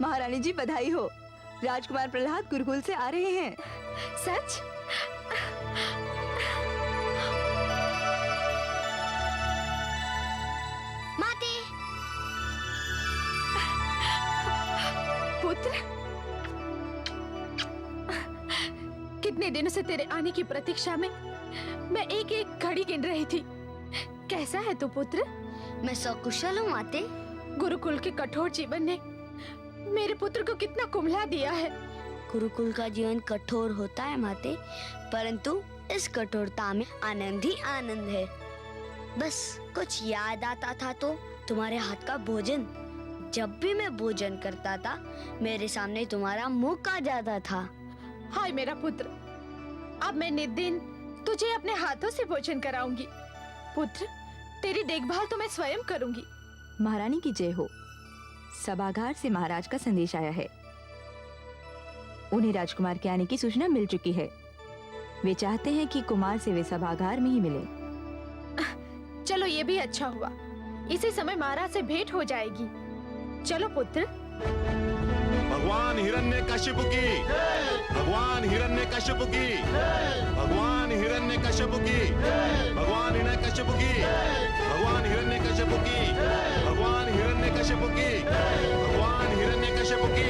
महारानी जी बधाई हो, राजकुमार प्रहलाद गुरुकुल से आ रहे हैं। सच? माते। पुत्र, कितने दिनों से तेरे आने की प्रतीक्षा में मैं एक एक घड़ी गिन रही थी। कैसा है तू पुत्र? मैं सकुशल हूँ माते। गुरुकुल के कठोर जीवन ने मेरे पुत्र को कितना कुम्हला दिया है। गुरुकुल का जीवन कठोर होता है माते, परंतु इस कठोरता में आनंद ही आनंद है। बस कुछ याद आता था तो तुम्हारे हाथ का भोजन। जब भी मैं भोजन करता था मेरे सामने तुम्हारा मुख आ जाता था। हाय मेरा पुत्र, अब मैं नित दिन तुझे अपने हाथों से भोजन कराऊंगी। पुत्र, तेरी देखभाल तो मैं स्वयं करूंगी। महारानी की जय हो। सभागार से महाराज का संदेश आया है। उन्हें राजकुमार के आने की सूचना मिल चुकी है। वे चाहते हैं कि कुमार से वे सभागार में ही मिले। चलो ये भी अच्छा हुआ, इसी समय महाराज से भेंट हो जाएगी। चलो पुत्र। भगवान हिरण्यकशिपु की, भगवान हिरण्यकशिपु की, भगवान हिरण्यकशिपु की, भगवान हिरण्यकशिपु की, भगवान हिरण्यकशिपु की, भगवान हिरण्यकशिपु की, भगवान हिरण्यकशिपु की,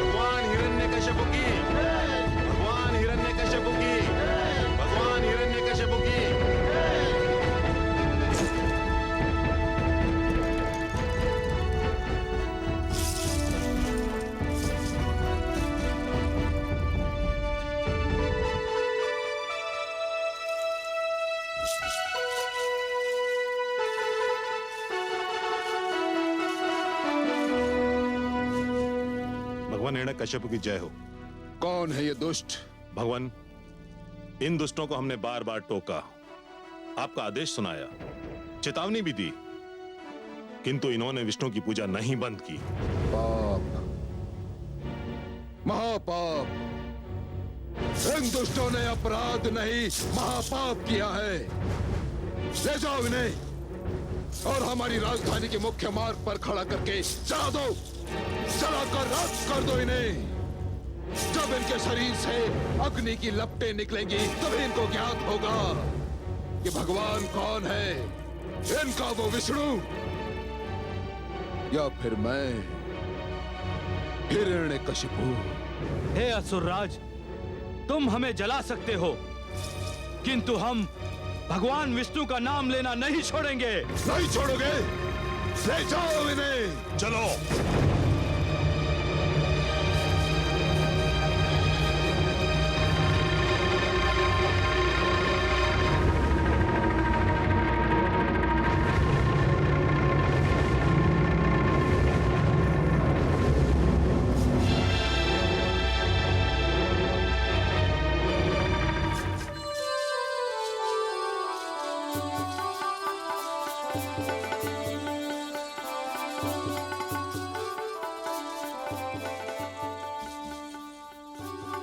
भगवान हिरण्यकशिपु की, भगवान हिरण्यकशिपु की, भगवान हिरण्यकशिपु की। भगवान हिरण्यकशिपु की जय हो। कौन है ये दुष्ट? भगवान, इन दुष्टों को हमने बार बार टोका, आपका आदेश सुनाया, चेतावनी भी दी, किंतु इन्होंने विष्णु की पूजा नहीं बंद की। पाप, महापाप। इन दुष्टों ने अपराध नहीं महापाप किया है। ले जाओ इन्हें और हमारी राजधानी के मुख्य मार्ग पर खड़ा करके चला दो, चलाकर रद्द कर दो इन्हें। जब इनके शरीर से अग्नि की लपटें निकलेंगी तभी इनको ज्ञात होगा कि भगवान कौन है, इनका वो विष्णु या फिर मैं हिरण्यकशिपु। हे असुरराज, तुम हमें जला सकते हो, किंतु हम भगवान विष्णु का नाम लेना नहीं छोड़ेंगे। नहीं छोड़ोगे? ले जाओ इन्हें। चलो।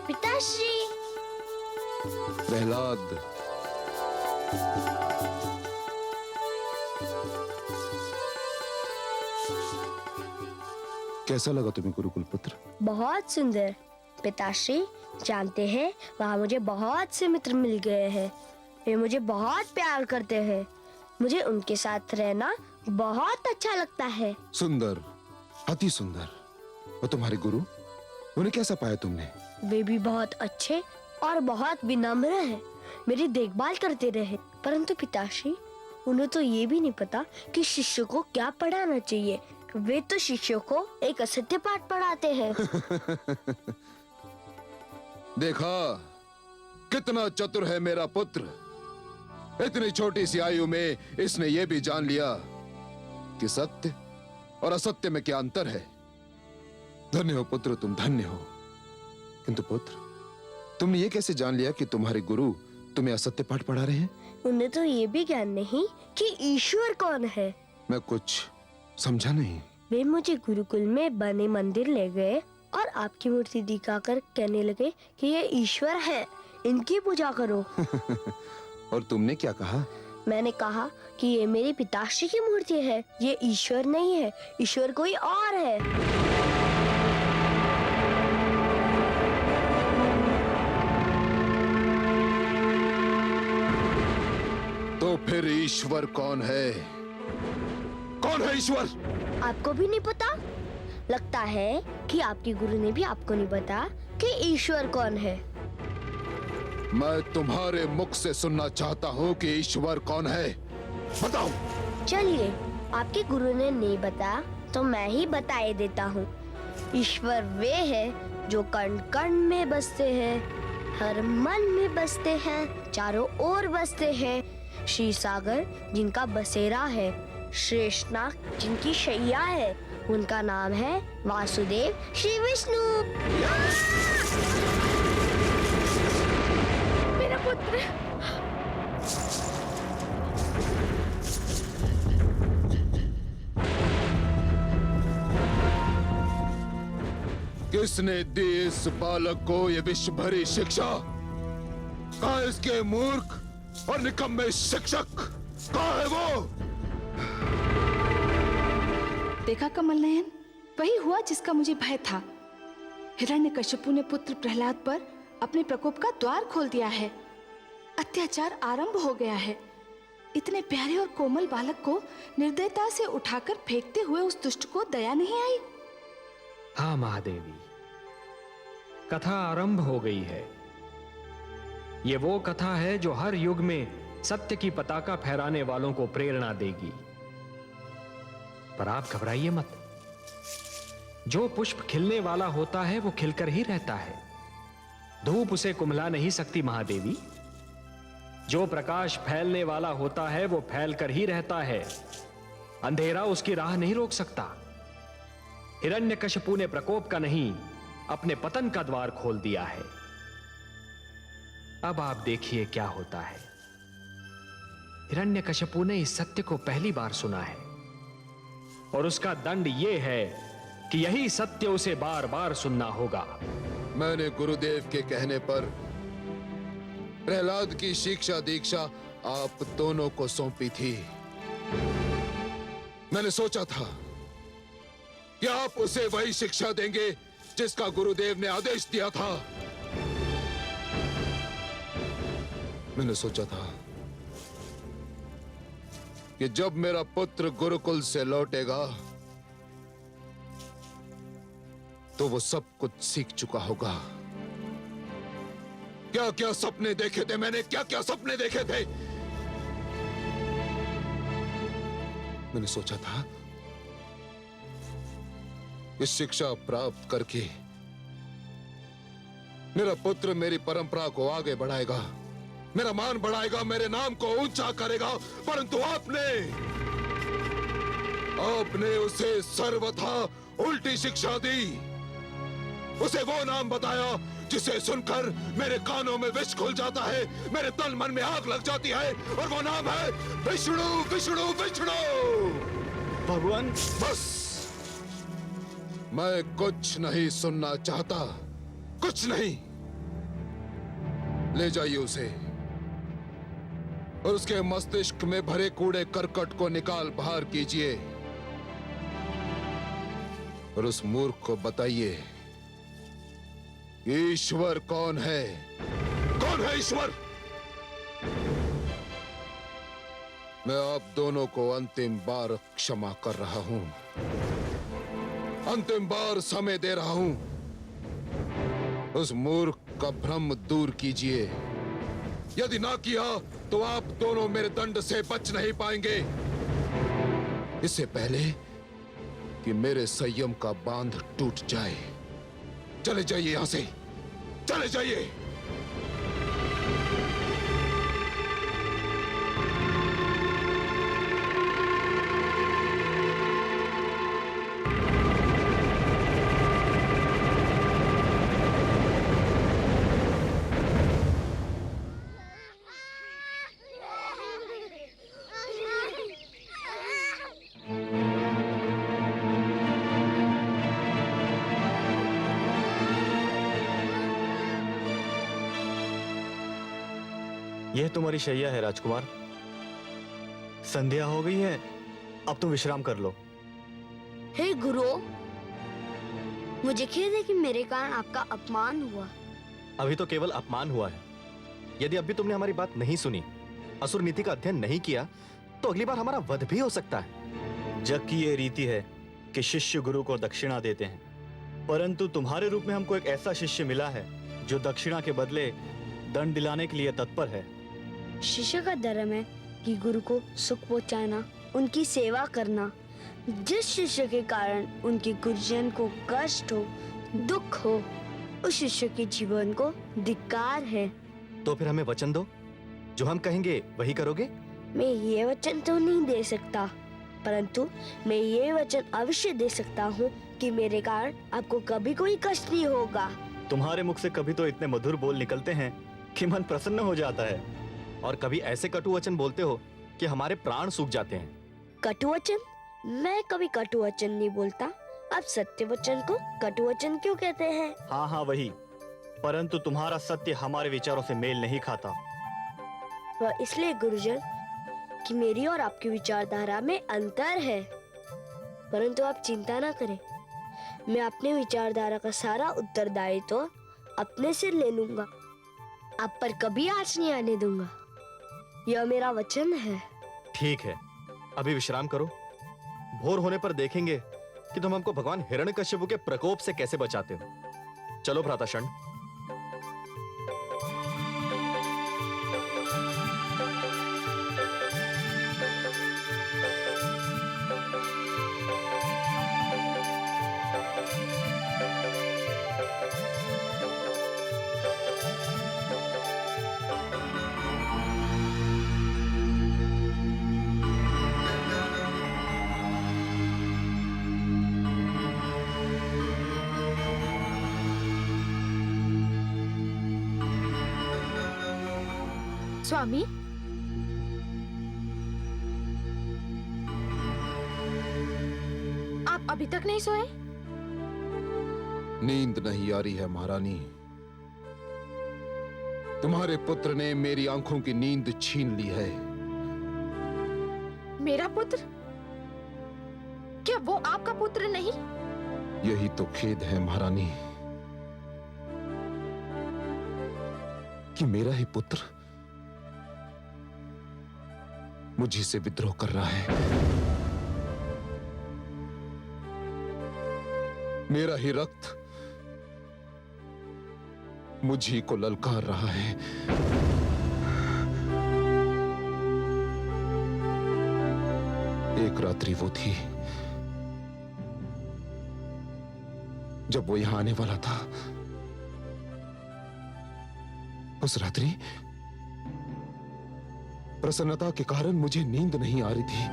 पिताश्री। प्रहलाद, कैसा लगा तुम्हें गुरुकुल पुत्र? बहुत सुंदर पिताश्री। जानते हैं वहाँ मुझे बहुत से मित्र मिल गए हैं। वे मुझे बहुत प्यार करते हैं। मुझे उनके साथ रहना बहुत अच्छा लगता है। सुंदर, अति सुंदर। और तुम्हारे गुरु, उन्हें कैसा पाया तुमने? वे भी बहुत अच्छे और बहुत विनम्र हैं। मेरी देखभाल करते रहे। परंतु पिताश्री, उन्हें तो ये भी नहीं पता कि शिष्य को क्या पढ़ाना चाहिए। वे तो शिष्यों को एक असत्य पाठ पढ़ाते हैं। देखा कितना चतुर है मेरा पुत्र। इतनी छोटी सी आयु में इसने ये भी जान लिया कि सत्य और असत्य में क्या अंतर है। धन्य हो पुत्र, तुम धन्य हो। किंतु पुत्र, तुमने ये कैसे जान लिया कि तुम्हारे गुरु तुम्हें असत्य पाठ पढ़ा रहे हैं? उन्हें तो ये भी ज्ञान नहीं कि ईश्वर कौन है। मैं कुछ समझा नहीं। वे मुझे गुरुकुल में बने मंदिर ले गए और आपकी मूर्ति दिखाकर कहने लगे कि ये ईश्वर है, इनकी पूजा करो। और तुमने क्या कहा? मैंने कहा कि ये मेरी पिताश्री की मूर्ति है, ये ईश्वर नहीं है, ईश्वर कोई और है। फिर ईश्वर कौन है? कौन है ईश्वर? आपको भी नहीं पता? लगता है कि आपके गुरु ने भी आपको नहीं बता कि ईश्वर कौन है। मैं तुम्हारे मुख से सुनना चाहता हूँ कि ईश्वर कौन है। बताओ। चलिए, आपके गुरु ने नहीं बता तो मैं ही बताए देता हूँ। ईश्वर वे है जो कण कण में बसते हैं, हर मन में बसते हैं, चारों ओर बसते हैं। श्री सागर जिनका बसेरा है, शेषनाग जिनकी शैया है, उनका नाम है वासुदेव श्री विष्णु। मेरा पुत्र। किसने दी इस बालक को ये विश्व भरी शिक्षा? कहाँ इसके मूर्ख और निकम्मे शिक्षक? कहाँ है वो? देखा कमल नयन, वही हुआ जिसका मुझे भय था। हिरण्यकशिपु ने पुत्र प्रहलाद पर अपने प्रकोप का द्वार खोल दिया है। अत्याचार आरंभ हो गया है। इतने प्यारे और कोमल बालक को निर्दयता से उठाकर फेंकते हुए उस दुष्ट को दया नहीं आई। हाँ महादेवी, कथा आरंभ हो गई है। ये वो कथा है जो हर युग में सत्य की पताका फहराने वालों को प्रेरणा देगी। पर आप घबराइए मत। जो पुष्प खिलने वाला होता है वो खिलकर ही रहता है। धूप उसे कुम्हला नहीं सकती महादेवी। जो प्रकाश फैलने वाला होता है वो फैलकर ही रहता है। अंधेरा उसकी राह नहीं रोक सकता। हिरण्यकशिपु ने प्रकोप का नहीं, अपने पतन का द्वार खोल दिया है। अब आप देखिए क्या होता है। हिरण्यकशिपु ने इस सत्य को पहली बार सुना है और उसका दंड यह है कि यही सत्य उसे बार बार सुनना होगा। मैंने गुरुदेव के कहने पर प्रहलाद की शिक्षा दीक्षा आप दोनों को सौंपी थी। मैंने सोचा था कि आप उसे वही शिक्षा देंगे जिसका गुरुदेव ने आदेश दिया था। मैंने सोचा था कि जब मेरा पुत्र गुरुकुल से लौटेगा तो वो सब कुछ सीख चुका होगा। क्या क्या सपने देखे थे मैंने, क्या क्या सपने देखे थे। मैंने सोचा था इस शिक्षा प्राप्त करके मेरा पुत्र मेरी परंपरा को आगे बढ़ाएगा, मेरा मान बढ़ाएगा, मेरे नाम को ऊंचा करेगा। परंतु आपने उसे सर्वथा उल्टी शिक्षा दी। उसे वो नाम बताया जिसे सुनकर मेरे कानों में विष खुल जाता है, मेरे तन मन में आग लग जाती है, और वो नाम है विष्णु विष्णु विष्णु। भगवान, बस मैं कुछ नहीं सुनना चाहता, कुछ नहीं। ले जाइए उसे और उसके मस्तिष्क में भरे कूड़े करकट को निकाल बाहर कीजिए और उस मूर्ख को बताइए ईश्वर कौन है। कौन है ईश्वर? मैं आप दोनों को अंतिम बार क्षमा कर रहा हूं, अंतिम बार समय दे रहा हूं। उस मूर्ख का भ्रम दूर कीजिए। यदि ना किया तो आप दोनों मेरे दंड से बच नहीं पाएंगे। इससे पहले कि मेरे संयम का बांध टूट जाए, चले जाइए यहां से, चले जाइए। यह तुम्हारी शैया है राजकुमार। संध्या हो गई है, अब तुम विश्राम कर लो। हे गुरु, मुझे खेद है कि मेरे कारण आपका अपमान हुआ। अभी तो केवल अपमान हुआ है। यदि अभी तुमने हमारी बात नहीं सुनी असुर नीति का अध्ययन नहीं किया तो अगली बार हमारा वध भी हो सकता है। जग की ये रीति है कि शिष्य गुरु को दक्षिणा देते हैं, परंतु तुम्हारे रूप में हमको एक ऐसा शिष्य मिला है जो दक्षिणा के बदले दंड दिलाने के लिए तत्पर है। शिष्य का धर्म है कि गुरु को सुख पहुंचाना, उनकी सेवा करना। जिस शिष्य के कारण उनके गुरुजन को कष्ट हो, दुख हो, उस शिष्य के जीवन को धिक्कार है। तो फिर हमें वचन दो, जो हम कहेंगे वही करोगे। मैं ये वचन तो नहीं दे सकता, परंतु मैं ये वचन अवश्य दे सकता हूँ कि मेरे कारण आपको कभी कोई कष्ट नहीं होगा। तुम्हारे मुख से कभी तो इतने मधुर बोल निकलते हैं कि मन प्रसन्न हो जाता है, और कभी ऐसे कटु वचन बोलते हो कि हमारे प्राण सूख जाते हैं। कटु वचन? मैं कभी कटु वचन नहीं बोलता। आप सत्य वचन को कटु वचन क्यों कहते हैं? हाँ हाँ वही, परंतु तुम्हारा सत्य हमारे विचारों से मेल नहीं खाता। वह इसलिए गुरुजन कि मेरी और आपकी विचारधारा में अंतर है, परंतु आप चिंता ना करें, मैं अपने विचारधारा का सारा उत्तरदायित्व तो अपने सिर ले लूंगा। आप पर कभी आँच नहीं आने दूंगा, यह मेरा वचन है। ठीक है, अभी विश्राम करो। भोर होने पर देखेंगे कि तुम हमको भगवान हिरण्यकश्यप के प्रकोप से कैसे बचाते हो। चलो भ्राताशण। स्वामी, आप अभी तक नहीं सोए? नींद नहीं आ रही है महारानी। तुम्हारे पुत्र ने मेरी आंखों की नींद छीन ली है। मेरा पुत्र? क्या वो आपका पुत्र नहीं? यही तो खेद है महारानी कि मेरा ही पुत्र मुझी से विद्रोह कर रहा है। मेरा ही रक्त मुझी को ललकार रहा है। एक रात्रि वो थी जब वो यहां आने वाला था। उस रात्रि प्रसन्नता के कारण मुझे नींद नहीं आ रही थी,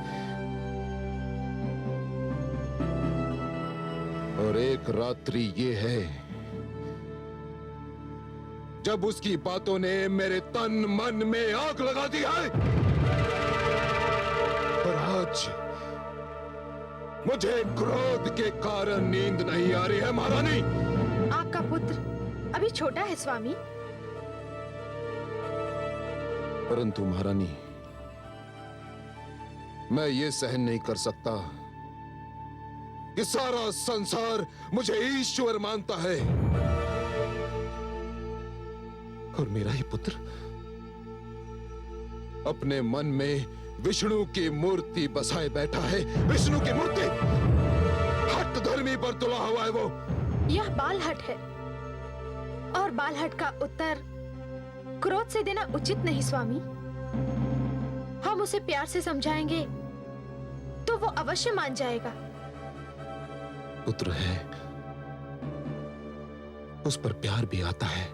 और एक रात्रि ये है जब उसकी बातों ने मेरे तन मन में आग लगा दी है। और आज मुझे क्रोध के कारण नींद नहीं आ रही है महारानी। आपका पुत्र अभी छोटा है स्वामी। परंतु महारानी, मैं ये सहन नहीं कर सकता कि सारा संसार मुझे ईश्वर मानता है और मेरा ही पुत्र अपने मन में विष्णु की मूर्ति बसाए बैठा है। विष्णु की मूर्ति हठ धर्मी पर तुला हुआ है वो। यह बालहट है, और बालहट का उत्तर क्रोध से देना उचित नहीं स्वामी। हम उसे प्यार से समझाएंगे तो वो अवश्य मान जाएगा। पुत्र है, उस पर प्यार भी आता है,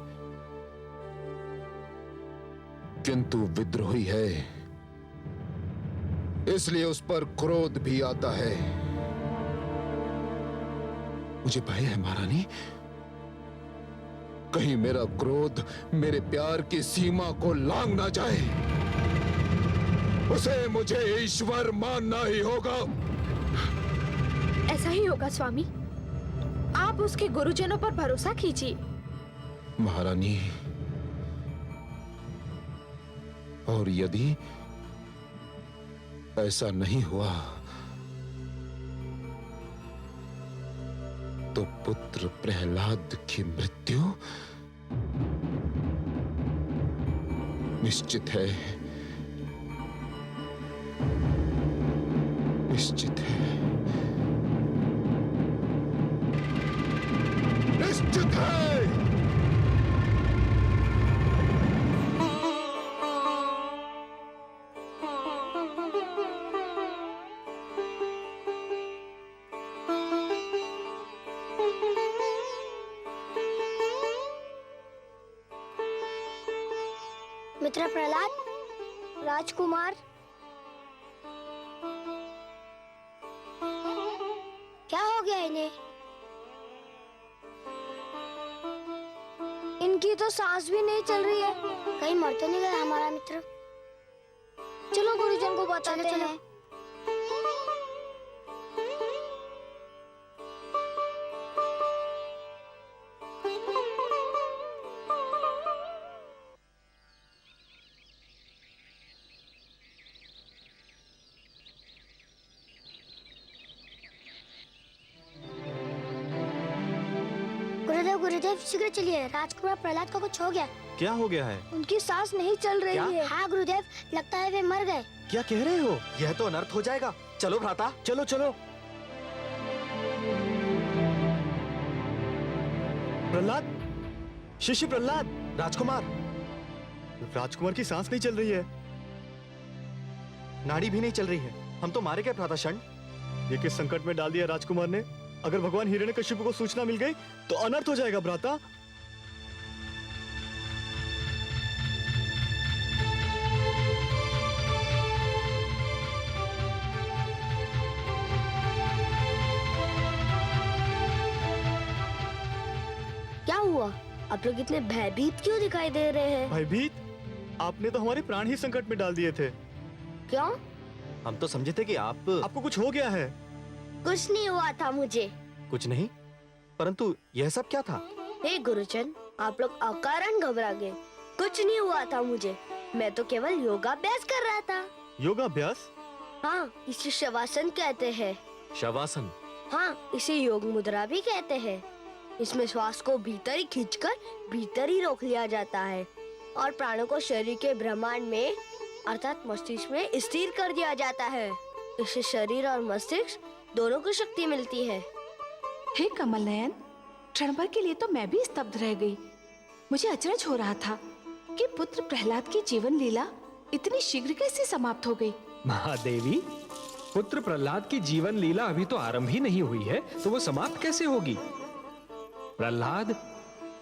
किंतु विद्रोही है, इसलिए उस पर क्रोध भी आता है। मुझे भय है महारानी, कहीं मेरा क्रोध मेरे प्यार की सीमा को लांघ ना जाए। उसे मुझे ईश्वर मानना ही होगा। ऐसा ही होगा स्वामी, आप उसके गुरुजनों पर भरोसा कीजिए। महारानी, और यदि ऐसा नहीं हुआ तो पुत्र प्रहलाद की मृत्यु निश्चित है, निश्चित है, निश्चित है। मित्र प्रहलाद, राजकुमार, क्या हो गया इन्हें? इनकी तो सांस भी नहीं चल रही है। कहीं मर तो नहीं गया हमारा मित्र? चलो गुरुजन को बताते हैं। गुरुदेव गुरुदेव शीघ्र चलिए, राजकुमार प्रहलाद को कुछ हो गया। क्या हो गया है? उनकी सांस नहीं चल रही क्या? है। हाँ गुरुदेव, लगता है वे मर गए। क्या कह रहे हो? यह तो अनर्थ हो जाएगा। चलो भ्राता, चलो चलो। प्रहलाद, शिष्य प्रहलाद, राजकुमार, राजकुमार की सांस नहीं चल रही है, नाड़ी भी नहीं चल रही है। हम तो मारे गए भ्राता क्षण। ये किस संकट में डाल दिया राजकुमार ने? अगर भगवान हिरण्यकशिपु को सूचना मिल गई तो अनर्थ हो जाएगा भ्राता। क्या हुआ? आप लोग इतने भयभीत क्यों दिखाई दे रहे हैं? भयभीत? आपने तो हमारे प्राण ही संकट में डाल दिए थे। क्यों? हम तो समझे थे कि आपको कुछ हो गया है। कुछ नहीं हुआ था मुझे। कुछ नहीं, परंतु यह सब क्या था? हे गुरुजन, आप लोग अकारण घबरा गए। कुछ नहीं हुआ था मुझे, मैं तो केवल योगाभ्यास कर रहा था। योगाभ्यास? हाँ, इसे शवासन कहते हैं। शवासन? हाँ, इसे योग मुद्रा भी कहते हैं। इसमें श्वास को भीतर ही खींचकर भीतर ही रोक लिया जाता है और प्राणों को शरीर के ब्रह्मांड में अर्थात मस्तिष्क में स्थिर कर दिया जाता है। इससे शरीर और मस्तिष्क दोनों को शक्ति मिलती है। हे कमल नयन, क्षण भर के लिए तो मैं भी स्तब्ध रह गई। मुझे अचरज हो रहा था कि पुत्र प्रहलाद की जीवन लीला इतनी शीघ्र कैसे समाप्त हो गई। महादेवी, पुत्र प्रहलाद की जीवन लीला अभी तो आरंभ ही नहीं हुई है, तो वो समाप्त कैसे होगी? प्रहलाद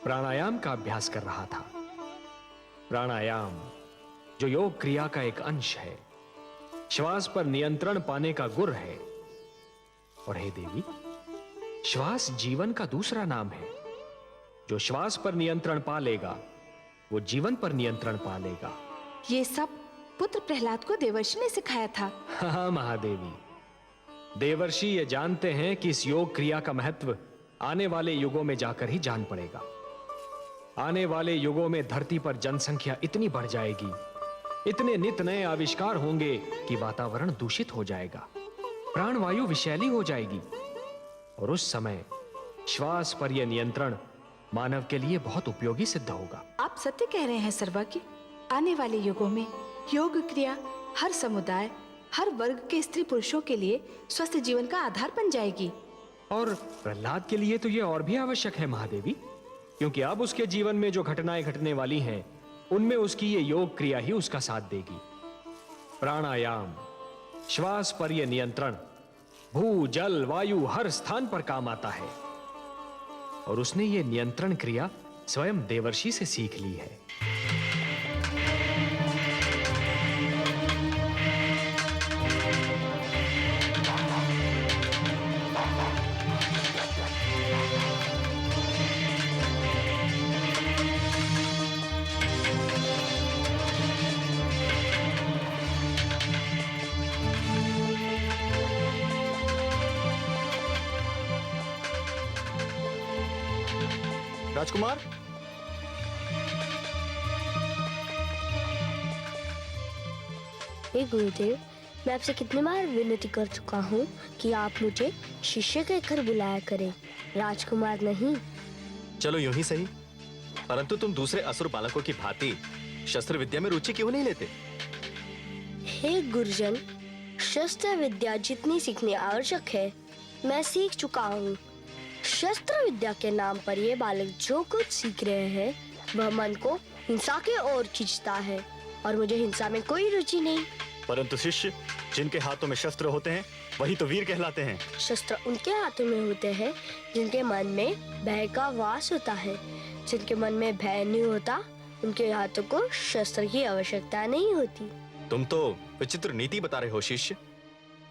प्राणायाम का अभ्यास कर रहा था। प्राणायाम जो योग क्रिया का एक अंश है, श्वास पर नियंत्रण पाने का गुर है। और हे देवी, श्वास जीवन का दूसरा नाम है। जो श्वास पर नियंत्रण पा लेगा वो जीवन पर नियंत्रण पा लेगा। ये सब पुत्र प्रहलाद को देवर्षि ने सिखाया था। हाँ महादेवी, देवर्षि ये जानते हैं कि इस योग क्रिया का महत्व आने वाले युगों में जाकर ही जान पड़ेगा। आने वाले युगों में धरती पर जनसंख्या इतनी बढ़ जाएगी, इतने नित नए आविष्कार होंगे कि वातावरण दूषित हो जाएगा, प्राणवायु विषैली हो जाएगी और उस समय श्वास पर यह नियंत्रण मानव के लिए बहुत उपयोगी सिद्ध होगा। आप सत्य कह रहे हैं सर्वज्ञ। आने वाले युगों में योग क्रिया हर समुदाय, हर वर्ग के स्त्री पुरुषों के लिए स्वस्थ जीवन का आधार बन जाएगी। और प्रहलाद के लिए तो यह और भी आवश्यक है महादेवी, क्योंकि अब उसके जीवन में जो घटनाएं घटने वाली हैं उनमें उसकी ये योग क्रिया ही उसका साथ देगी। प्राणायाम, श्वास पर यह नियंत्रण भू जल वायु हर स्थान पर काम आता है और उसने ये नियंत्रण क्रिया स्वयं देवर्षि से सीख ली है। राजकुमार, हे गुरुदेव, मैं आपसे कितनी बार विनती कर चुका हूँ कि आप मुझे शिष्य कहकर बुलाया करें, राजकुमार नहीं। चलो यूं ही सही, परंतु तुम दूसरे असुर बालकों की भांति शस्त्र विद्या में रुचि क्यों नहीं लेते? हे गुरुजन, शस्त्र विद्या जितनी सीखनी आवश्यक है मैं सीख चुका हूँ। शस्त्र विद्या के नाम पर ये बालक जो कुछ सीख रहे हैं वह मन को हिंसा की ओर खींचता है और मुझे हिंसा में कोई रुचि नहीं। परंतु शिष्य जिनके हाथों में शस्त्र होते हैं वही तो वीर कहलाते हैं। शस्त्र उनके हाथों में होते हैं जिनके मन में भय का वास होता है। जिनके मन में भय नहीं होता उनके हाथों को शस्त्र की आवश्यकता नहीं होती। तुम तो विचित्र नीति बता रहे हो शिष्य।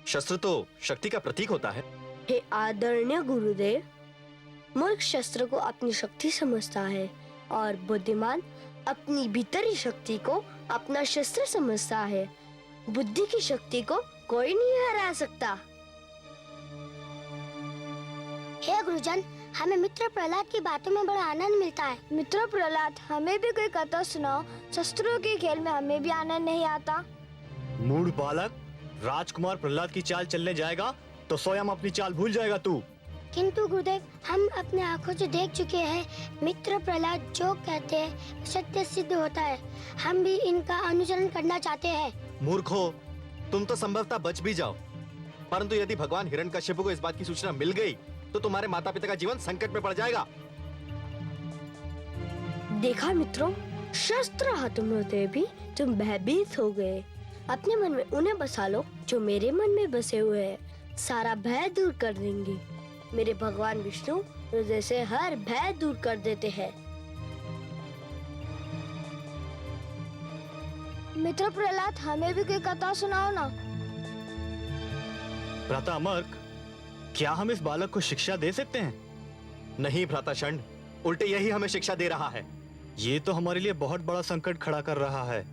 शस्त्र तो शक्ति का प्रतीक होता है। हे आदरणीय गुरुदेव, मूर्ख शस्त्र को अपनी शक्ति समझता है और बुद्धिमान अपनी भीतरी शक्ति को अपना शस्त्र समझता है। बुद्धि की शक्ति को कोई नहीं हरा सकता। हे गुरुजन, हमें मित्र प्रहलाद की बातों में बड़ा आनंद मिलता है। मित्र प्रहलाद, हमें भी कोई कथा सुनाओ। शस्त्रों के खेल में हमें भी आनंद नहीं आता। मूढ़ बालक, राजकुमार प्रहलाद की चाल चलने जाएगा तो स्वयं अपनी चाल भूल जाएगा तू। किंतु गुरुदेव, हम अपने आंखों से देख चुके हैं मित्र प्रहलाद जो कहते हैं सत्य सिद्ध होता है। हम भी इनका अनुसरण करना चाहते हैं। मूर्खो, तुम तो संभवतः बच भी जाओ, परंतु यदि भगवान हिरण्यकश्यप को इस बात की सूचना मिल गई तो तुम्हारे माता पिता का जीवन संकट में पड़ जाएगा। देखा मित्रों, शस्त्र हाथों में होते भी तुम भयभीत हो गए। अपने मन में उन्हें बसा लो जो मेरे मन में बसे हुए हैं। सारा भय दूर कर देंगे। मेरे भगवान विष्णु हृदय से हर भय दूर कर देते हैं। मित्र प्रहलाद, हमें भी कोई कथा सुनाओ ना। भ्राता अमर्क, क्या हम इस बालक को शिक्षा दे सकते हैं? नहीं भ्राता षंड, उल्टे यही हमें शिक्षा दे रहा है। ये तो हमारे लिए बहुत बड़ा संकट खड़ा कर रहा है।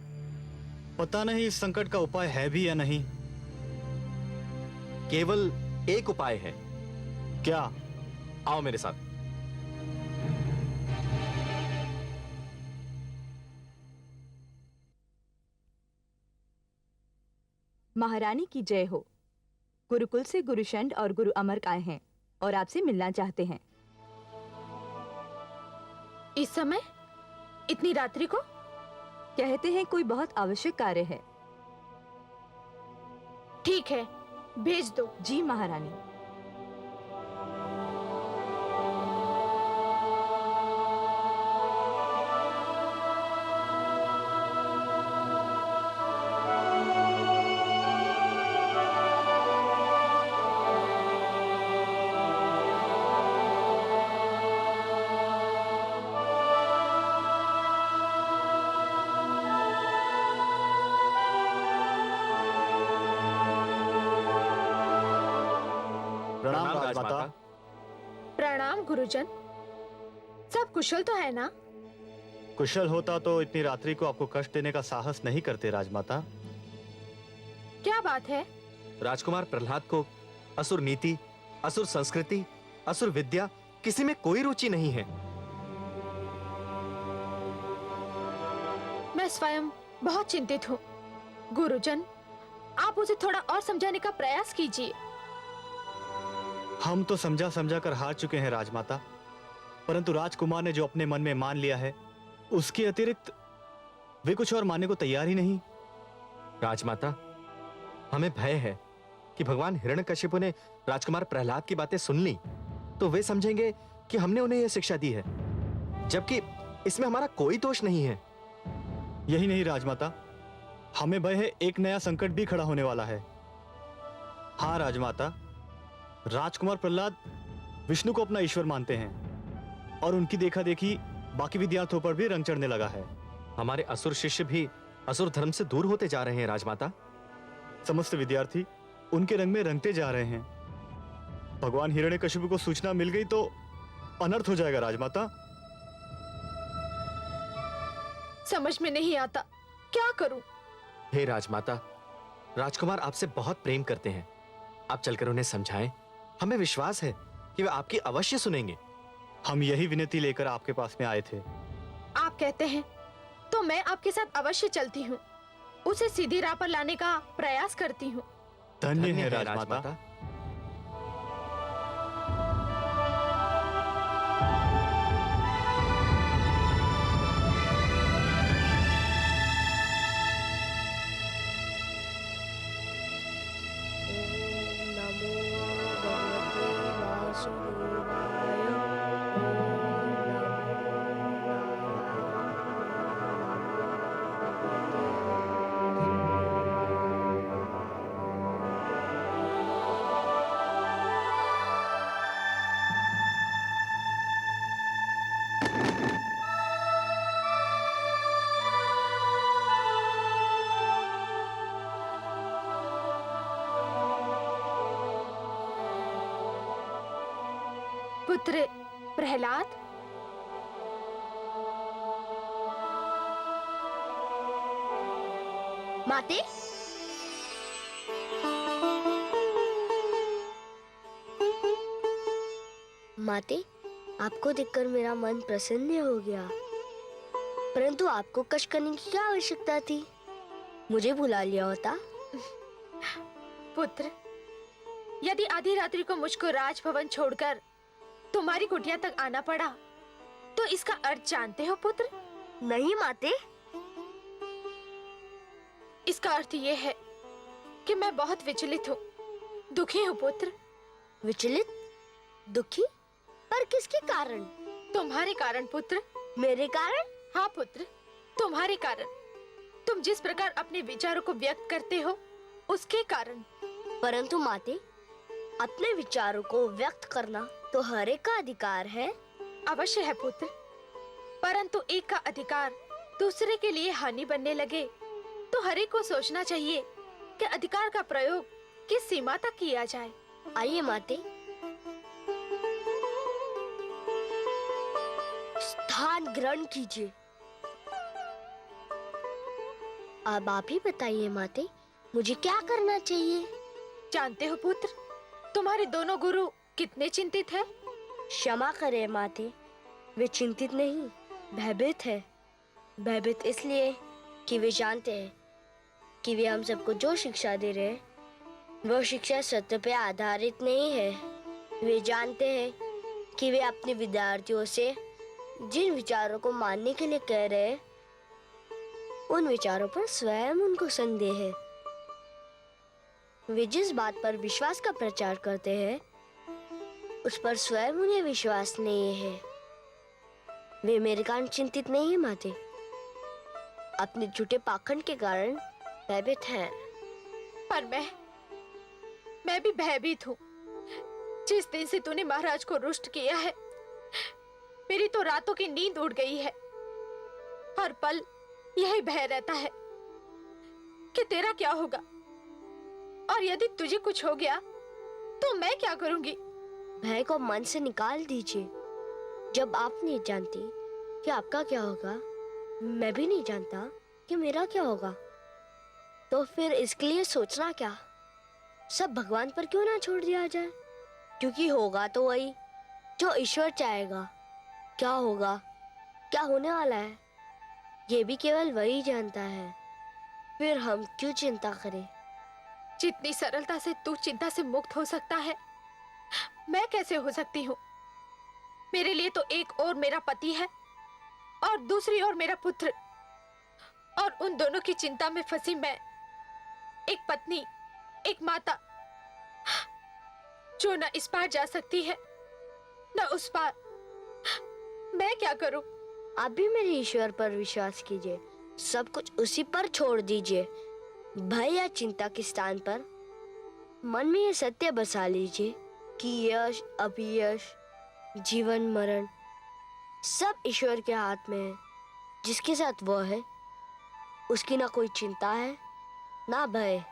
पता नहीं इस संकट का उपाय है भी या नहीं। केवल एक उपाय है। क्या? आओ मेरे साथ। महारानी की जय हो। गुरुकुल से गुरु षंड और गुरु अमर्क आए हैं और आपसे मिलना चाहते हैं। इस समय इतनी रात्रि को? कहते हैं कोई बहुत आवश्यक कार्य है। ठीक है, भेज दो। जी महारानी। प्रणाम राजमाता। प्रणाम गुरुजन। सब कुशल तो है ना? कुशल होता तो इतनी रात्रि को आपको कष्ट देने का साहस नहीं करते राजमाता। क्या बात है? राजकुमार प्रहलाद को असुर नीति, असुर संस्कृति, असुर विद्या किसी में कोई रुचि नहीं है। मैं स्वयं बहुत चिंतित हूँ। गुरुजन, आप उसे थोड़ा और समझाने का प्रयास कीजिए। हम तो समझा समझा कर हार चुके हैं राजमाता, परंतु राजकुमार ने जो अपने मन में मान लिया है उसके अतिरिक्त वे कुछ और मानने को तैयार ही नहीं। राजमाता, हमें भय है कि भगवान हिरण्यकश्यप ने राजकुमार प्रहलाद की बातें सुन ली तो वे समझेंगे कि हमने उन्हें यह शिक्षा दी है, जबकि इसमें हमारा कोई दोष नहीं है। यही नहीं राजमाता, हमें भय है एक नया संकट भी खड़ा होने वाला है। हाँ राजमाता, राजकुमार प्रहलाद विष्णु को अपना ईश्वर मानते हैं और उनकी देखा देखी बाकी विद्यार्थियों पर भी रंग चढ़ने लगा है। हमारे असुर शिष्य भी असुर धर्म से दूर होते जा रहे हैं राजमाता। समस्त विद्यार्थी उनके रंग में रंगते जा रहे हैं। भगवान हिरण्यकश्यप को सूचना मिल गई तो अनर्थ हो जाएगा राजमाता। समझ में नहीं आता, क्या करूं? हे राजमाता, राजकुमार आपसे बहुत प्रेम करते हैं। आप चलकर उन्हें समझाएं। हमें विश्वास है कि वे आपकी अवश्य सुनेंगे। हम यही विनती लेकर आपके पास में आए थे। आप कहते हैं तो मैं आपके साथ अवश्य चलती हूँ। उसे सीधी राह पर लाने का प्रयास करती हूँ। धन्य है राजमाता। पुत्र प्रहलाद। माते, माते, आपको देखकर मेरा मन प्रसन्न हो गया। परंतु आपको कष्ट करने की क्या आवश्यकता थी? मुझे बुला लिया होता। पुत्र, यदि आधी रात्रि को मुझको राजभवन छोड़कर तुम्हारी कुटिया तक आना पड़ा तो इसका अर्थ जानते हो पुत्र? नहीं माते। इसका अर्थ ये है कि मैं बहुत विचलित हूँ, दुखी हूँ पुत्र। विचलित? दुखी? पर किसके कारण? तुम्हारे कारण पुत्र। मेरे कारण? हाँ पुत्र, तुम्हारे कारण। तुम जिस प्रकार अपने विचारों को व्यक्त करते हो उसके कारण। परंतु माते, अपने विचारों को व्यक्त करना तो हर एक का अधिकार है। अवश्य है पुत्र, परंतु एक का अधिकार दूसरे के लिए हानि बनने लगे तो हर एक को सोचना चाहिए कि अधिकार का प्रयोग किस सीमा तक किया जाए। आइए माते, स्थान ग्रहण कीजिए। अब आप ही बताइए माते, मुझे क्या करना चाहिए? जानते हो पुत्र, तुम्हारे दोनों गुरु कितने चिंतित हैं? क्षमा करें माते, वे चिंतित नहीं, भयभीत है। भयभीत इसलिए कि वे जानते हैं कि वे हम सबको जो शिक्षा दे रहे हैं वो शिक्षा सत्य पे आधारित नहीं है। वे जानते हैं कि वे अपने विद्यार्थियों से जिन विचारों को मानने के लिए कह रहे हैं उन विचारों पर स्वयं उनको संदेह है। वे जिस बात पर विश्वास का प्रचार करते हैं उस पर स्वयं उन्हें विश्वास नहीं है। वे मेरे कारण चिंतित नहीं है माते, अपने झूठे पाखंड के कारण भयभीत हैं। पर मैं भी भयभीत हूँ। जिस दिन से तूने महाराज को रुष्ट किया है मेरी तो रातों की नींद उड़ गई है। हर पल यही भय रहता है कि तेरा क्या होगा, और यदि तुझे कुछ हो गया तो मैं क्या करूंगी? भय को मन से निकाल दीजिए। जब आप नहीं जानती कि आपका क्या होगा, मैं भी नहीं जानता कि मेरा क्या होगा, तो फिर इसके लिए सोचना क्या? सब भगवान पर क्यों ना छोड़ दिया जाए? क्योंकि होगा तो वही जो ईश्वर चाहेगा। क्या होगा, क्या होने वाला है, ये भी केवल वही जानता है। फिर हम क्यों चिंता करें? जितनी सरलता से तू चिंता से मुक्त हो सकता है मैं कैसे हो सकती हूँ? मेरे लिए तो एक और मेरा पति है और दूसरी ओर मेरा पुत्र, और उन दोनों की चिंता में फंसी मैं, एक पत्नी, एक माता, जो न इस पार जा सकती है न उस पार। मैं क्या करूं? आप भी मेरे ईश्वर पर विश्वास कीजिए, सब कुछ उसी पर छोड़ दीजिए। भय या चिंता के स्थान पर मन में ये सत्य बसा लीजिए कि यश अपयश, जीवन मरण सब ईश्वर के हाथ में है। जिसके साथ वो है उसकी ना कोई चिंता है ना भय।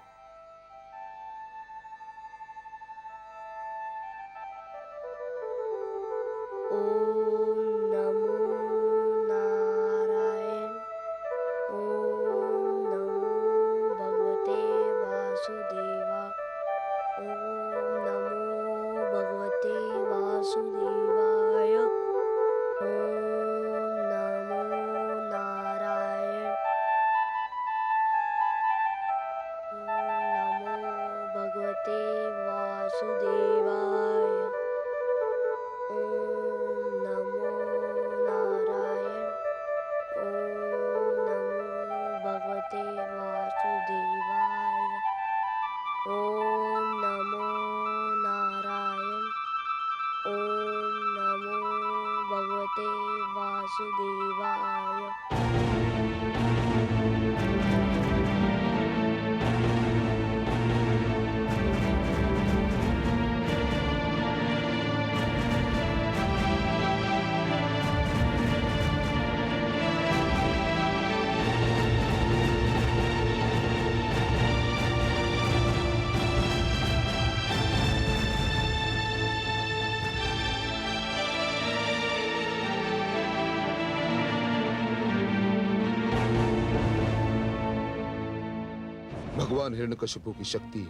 भगवान हिरण्यकशिपु की शक्ति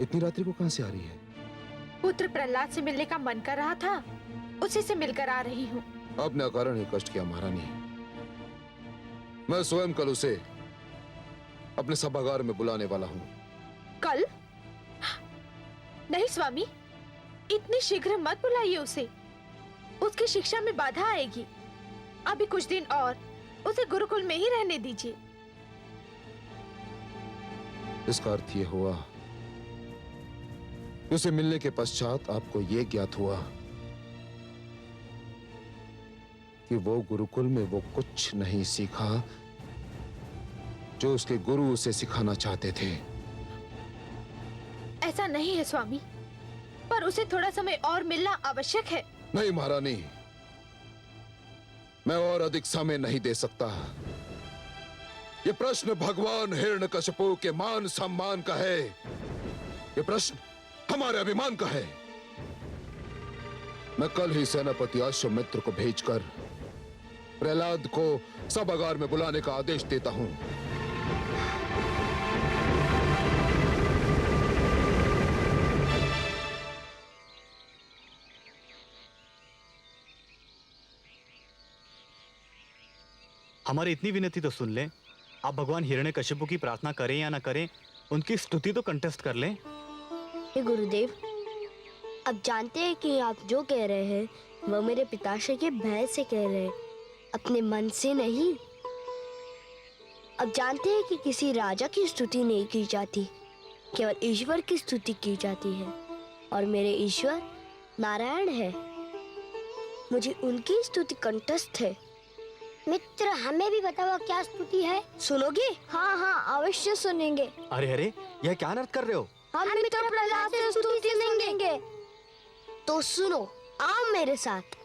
इतनी रात्रि को कहां से आ रही है? पुत्र प्रहलाद से मिलने का मन कर रहा था, उसी से मिलकर आ रही हूँ। आपने अकारण ही कष्ट किया महारानी। मैं स्वयं कल उसे अपने सभागार में बुलाने वाला हूँ। कल? नहीं स्वामी, इतनी शीघ्र मत बुलाइए उसे। उसकी शिक्षा में बाधा आएगी। अभी कुछ दिन और उसे गुरुकुल में ही रहने दीजिए। इसका अर्थ ये हुआ कि उसे मिलने के पश्चात आपको ये ज्ञात हुआ कि वो गुरुकुल में वो कुछ नहीं सीखा जो उसके गुरु उसे सिखाना चाहते थे। ऐसा नहीं है स्वामी, पर उसे थोड़ा समय और मिलना आवश्यक है। नहीं महारानी, मैं और अधिक समय नहीं दे सकता। ये प्रश्न भगवान हिरण्यकशिपु के मान सम्मान का है। ये प्रश्न हमारे अभिमान का है। मैं कल ही सेनापति अश्वमित्र को भेजकर प्रहलाद को सभागार में बुलाने का आदेश देता हूं। हमारी इतनी विनती तो सुन लें। आप भगवान हिरण्यकशिपु की प्रार्थना करें या ना करें, उनकी स्तुति तो कंटेस्ट कर लें। हे गुरुदेव, अब जानते हैं कि आप जो कह रहे हैं वह मेरे पिताश्री के भय से कह रहे हैं, अपने मन से नहीं। अब जानते हैं कि किसी राजा की स्तुति नहीं की जाती, केवल ईश्वर की स्तुति की जाती है, और मेरे ईश्वर नारायण है। मुझे उनकी स्तुति कंठस्थ है। मित्र, हमें भी बताओ क्या स्तुति है? सुनोगे? हाँ हाँ, अवश्य सुनेंगे। अरे अरे, यह क्या अनर्थ कर रहे हो? हम मित्र प्रहलाद से स्तुति सुनेंगे। तो सुनो, आओ मेरे साथ।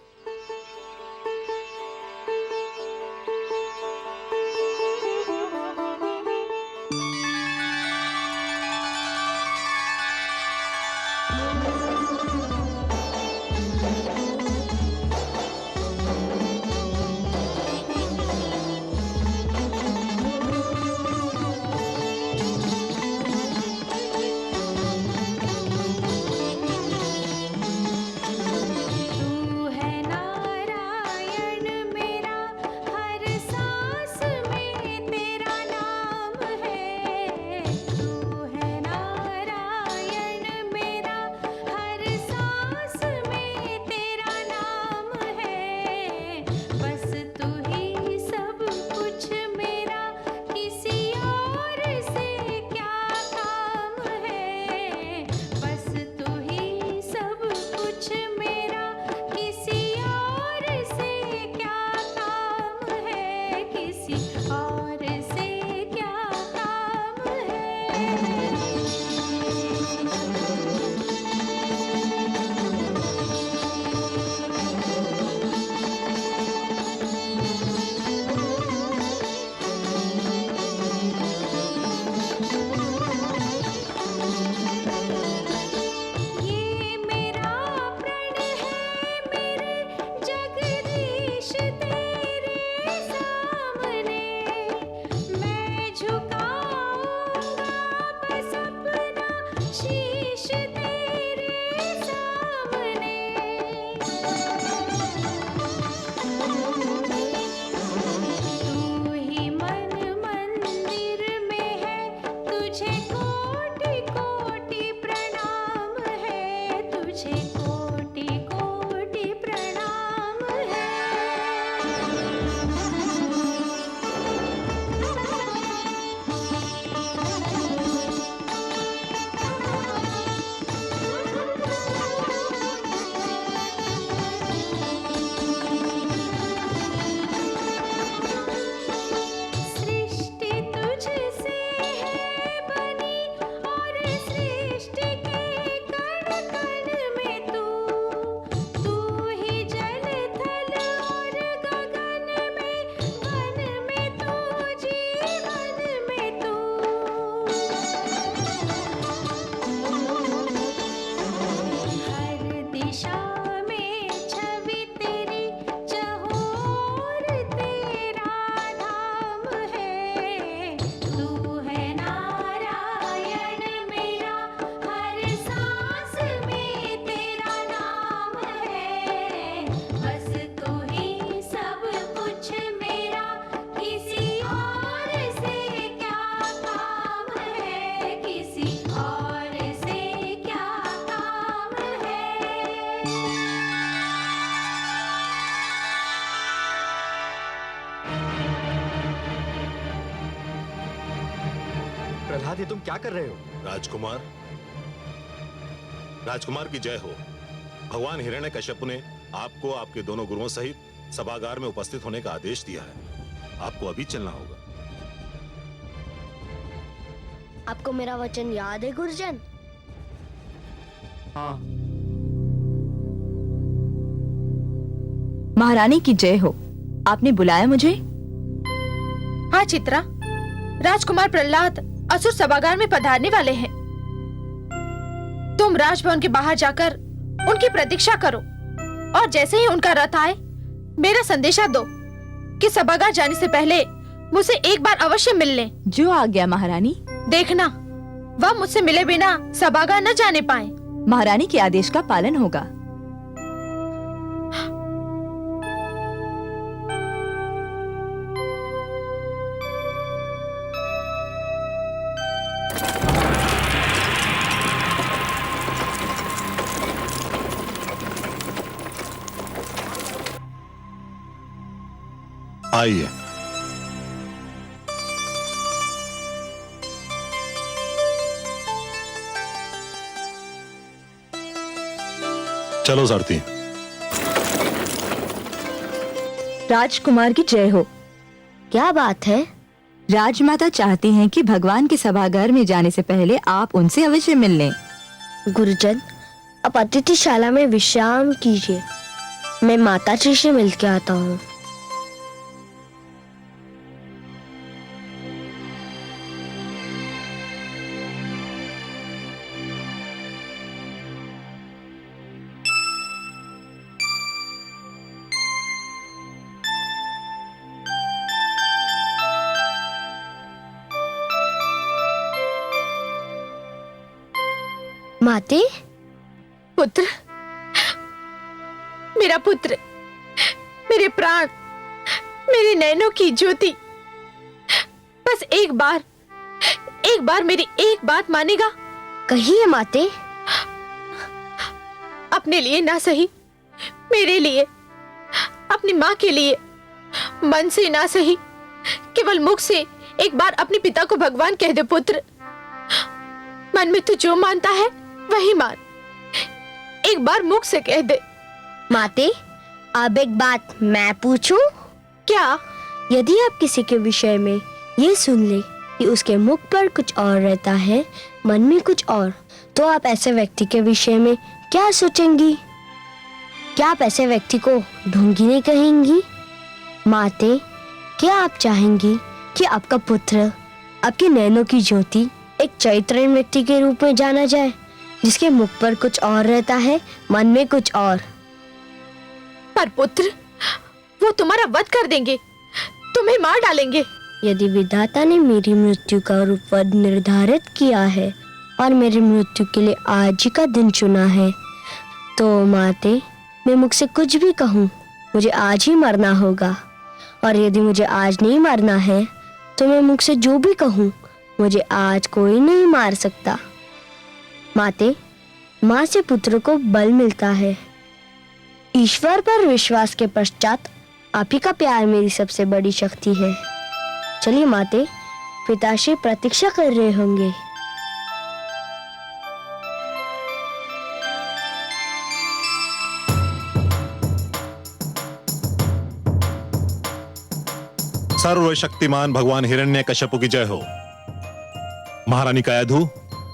अपराध, ये तुम क्या कर रहे हो? राजकुमार, राजकुमार की जय हो। भगवान हिरण्यकश्यप ने आपको आपके दोनों गुरुओं सहित सभागार में उपस्थित होने का आदेश दिया है। आपको अभी चलना होगा। आपको मेरा वचन याद है गुरुजन? हाँ। महारानी की जय हो। आपने बुलाया मुझे? हाँ चित्रा, राजकुमार प्रहलाद असुर सभागार में पधारने वाले हैं। तुम राजभवन के बाहर जाकर उनकी प्रतीक्षा करो और जैसे ही उनका रथ आए मेरा संदेशा दो कि सभागार जाने से पहले मुझसे एक बार अवश्य मिल लें। जो आज्ञा महारानी। देखना वह मुझसे मिले बिना सभागार न जाने पाए। महारानी के आदेश का पालन होगा। आइए। चलो सारथी। राजकुमार की जय हो। क्या बात है? राजमाता चाहती हैं कि भगवान के सभागार में जाने से पहले आप उनसे अवश्य मिल लें। गुरुजन, आप अतिथिशाला में विश्राम कीजिए, मैं माताजी से मिल के आता हूँ। माते, पुत्र, मेरा पुत्र, मेरे प्राण, मेरे नैनों की ज्योति, बस एक बार मेरी एक बात मानेगा? कहिए माते। अपने लिए ना सही, मेरे लिए, अपनी माँ के लिए, मन से ना सही, केवल मुख से एक बार अपने पिता को भगवान कह दे पुत्र। मन में तू जो मानता है वही मान, एक बार मुख से कह दे। माते, अब एक बात मैं पूछूं? क्या? यदि आप किसी के विषय में ये सुन ले कि उसके मुख पर कुछ और रहता है, मन में कुछ और, तो आप ऐसे व्यक्ति के विषय में क्या सोचेंगी? क्या आप ऐसे व्यक्ति को ढोंगी नहीं कहेंगी? माते, क्या आप चाहेंगी कि आपका पुत्र, आपके नैनों की ज्योति, एक चरित्रहीन व्यक्ति के रूप में जाना जाए, जिसके मुख पर कुछ और रहता है, मन में कुछ और? पर पुत्र, वो तुम्हारा वध कर देंगे, तुम्हें मार डालेंगे। यदि विधाता ने मेरी मृत्यु का रूपवध निर्धारित किया है और मेरी मृत्यु के लिए आज ही का दिन चुना है, तो माते, मैं मुख से कुछ भी कहूँ, मुझे आज ही मरना होगा। और यदि मुझे आज नहीं मरना है, तो मैं मुख से जो भी कहूँ, मुझे आज कोई नहीं मार सकता। माते, माँ से पुत्र को बल मिलता है। ईश्वर पर विश्वास के पश्चात आप ही का प्यार मेरी सबसे बड़ी शक्ति है। चलिए माते, पिताश्री प्रतीक्षा कर रहे होंगे। सर्वशक्तिमान भगवान हिरण्यकश्यप की जय हो। महारानी कायाधु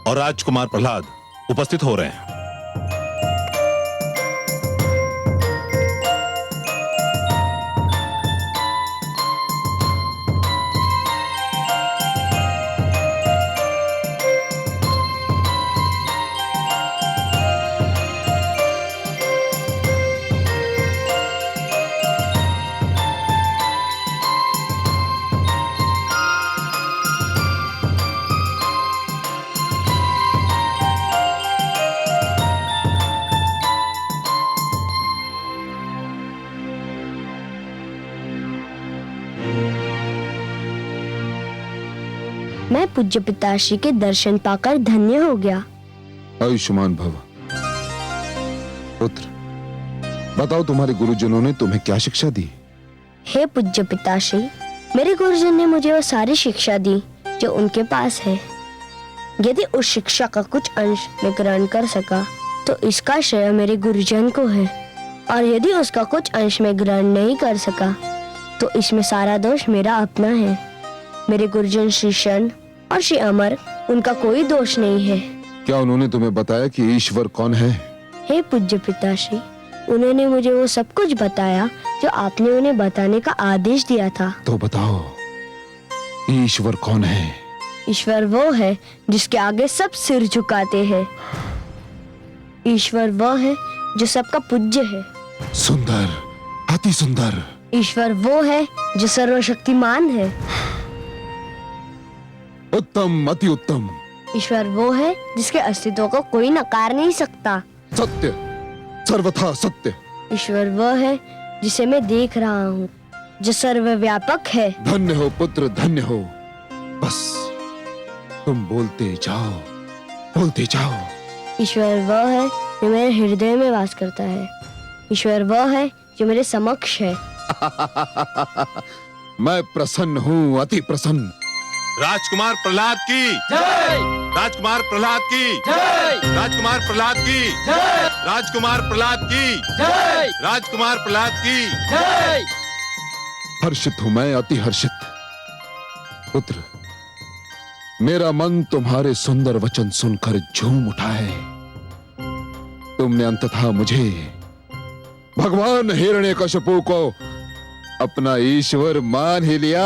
और राजकुमार प्रहलाद उपस्थित हो रहे हैं। मैं पूज्य पिताश्री के दर्शन पाकर धन्य हो गया। आयुष्मान भव। पुत्र, बताओ तुम्हारे गुरुजनों ने तुम्हें क्या शिक्षा दी? हे पूज्य पिताश्री, मेरे गुरुजन ने मुझे वो सारी शिक्षा दी जो उनके पास है। यदि उस शिक्षा का कुछ अंश मैं ग्रहण कर सका तो इसका श्रेय मेरे गुरुजन को है, और यदि उसका कुछ अंश मैं ग्रहण नहीं कर सका तो इसमें सारा दोष मेरा अपना है। मेरे गुरुजन श्री शन और श्री अमर, उनका कोई दोष नहीं है। क्या उन्होंने तुम्हें बताया कि ईश्वर कौन है? हे पूज्य पिताश्री, उन्होंने मुझे वो सब कुछ बताया जो आपने उन्हें बताने का आदेश दिया था। तो बताओ, ईश्वर कौन है? ईश्वर वो है जिसके आगे सब सिर झुकाते हैं। ईश्वर वो है जो सबका पूज्य है। सुंदर, अति सुंदर। ईश्वर वो है जो सर्वशक्तिमान है। उत्तम, अति उत्तम। ईश्वर वो है जिसके अस्तित्व को कोई नकार नहीं सकता। सत्य, सर्वथा सत्य। ईश्वर वो है जिसे मैं देख रहा हूँ, जो सर्वव्यापक है। धन्य हो पुत्र, धन्य हो। बस तुम बोलते जाओ, बोलते जाओ। ईश्वर वह है जो मेरे हृदय में वास करता है। ईश्वर वह है जो मेरे समक्ष है। मैं प्रसन्न हूँ, अति प्रसन्न। राजकुमार प्रहलाद की जय! राजकुमार प्रहलाद की जय! राजकुमार प्रहलाद की जय! राजकुमार प्रहलाद की जय! राजकुमार प्रहलाद की जय! हर्षित हूँ मैं, अति हर्षित। पुत्र, मेरा मन तुम्हारे सुंदर वचन सुनकर झूम उठा है। तुमने अंततः मुझे, भगवान हिरण्यकशिपु को अपना ईश्वर मान ही लिया।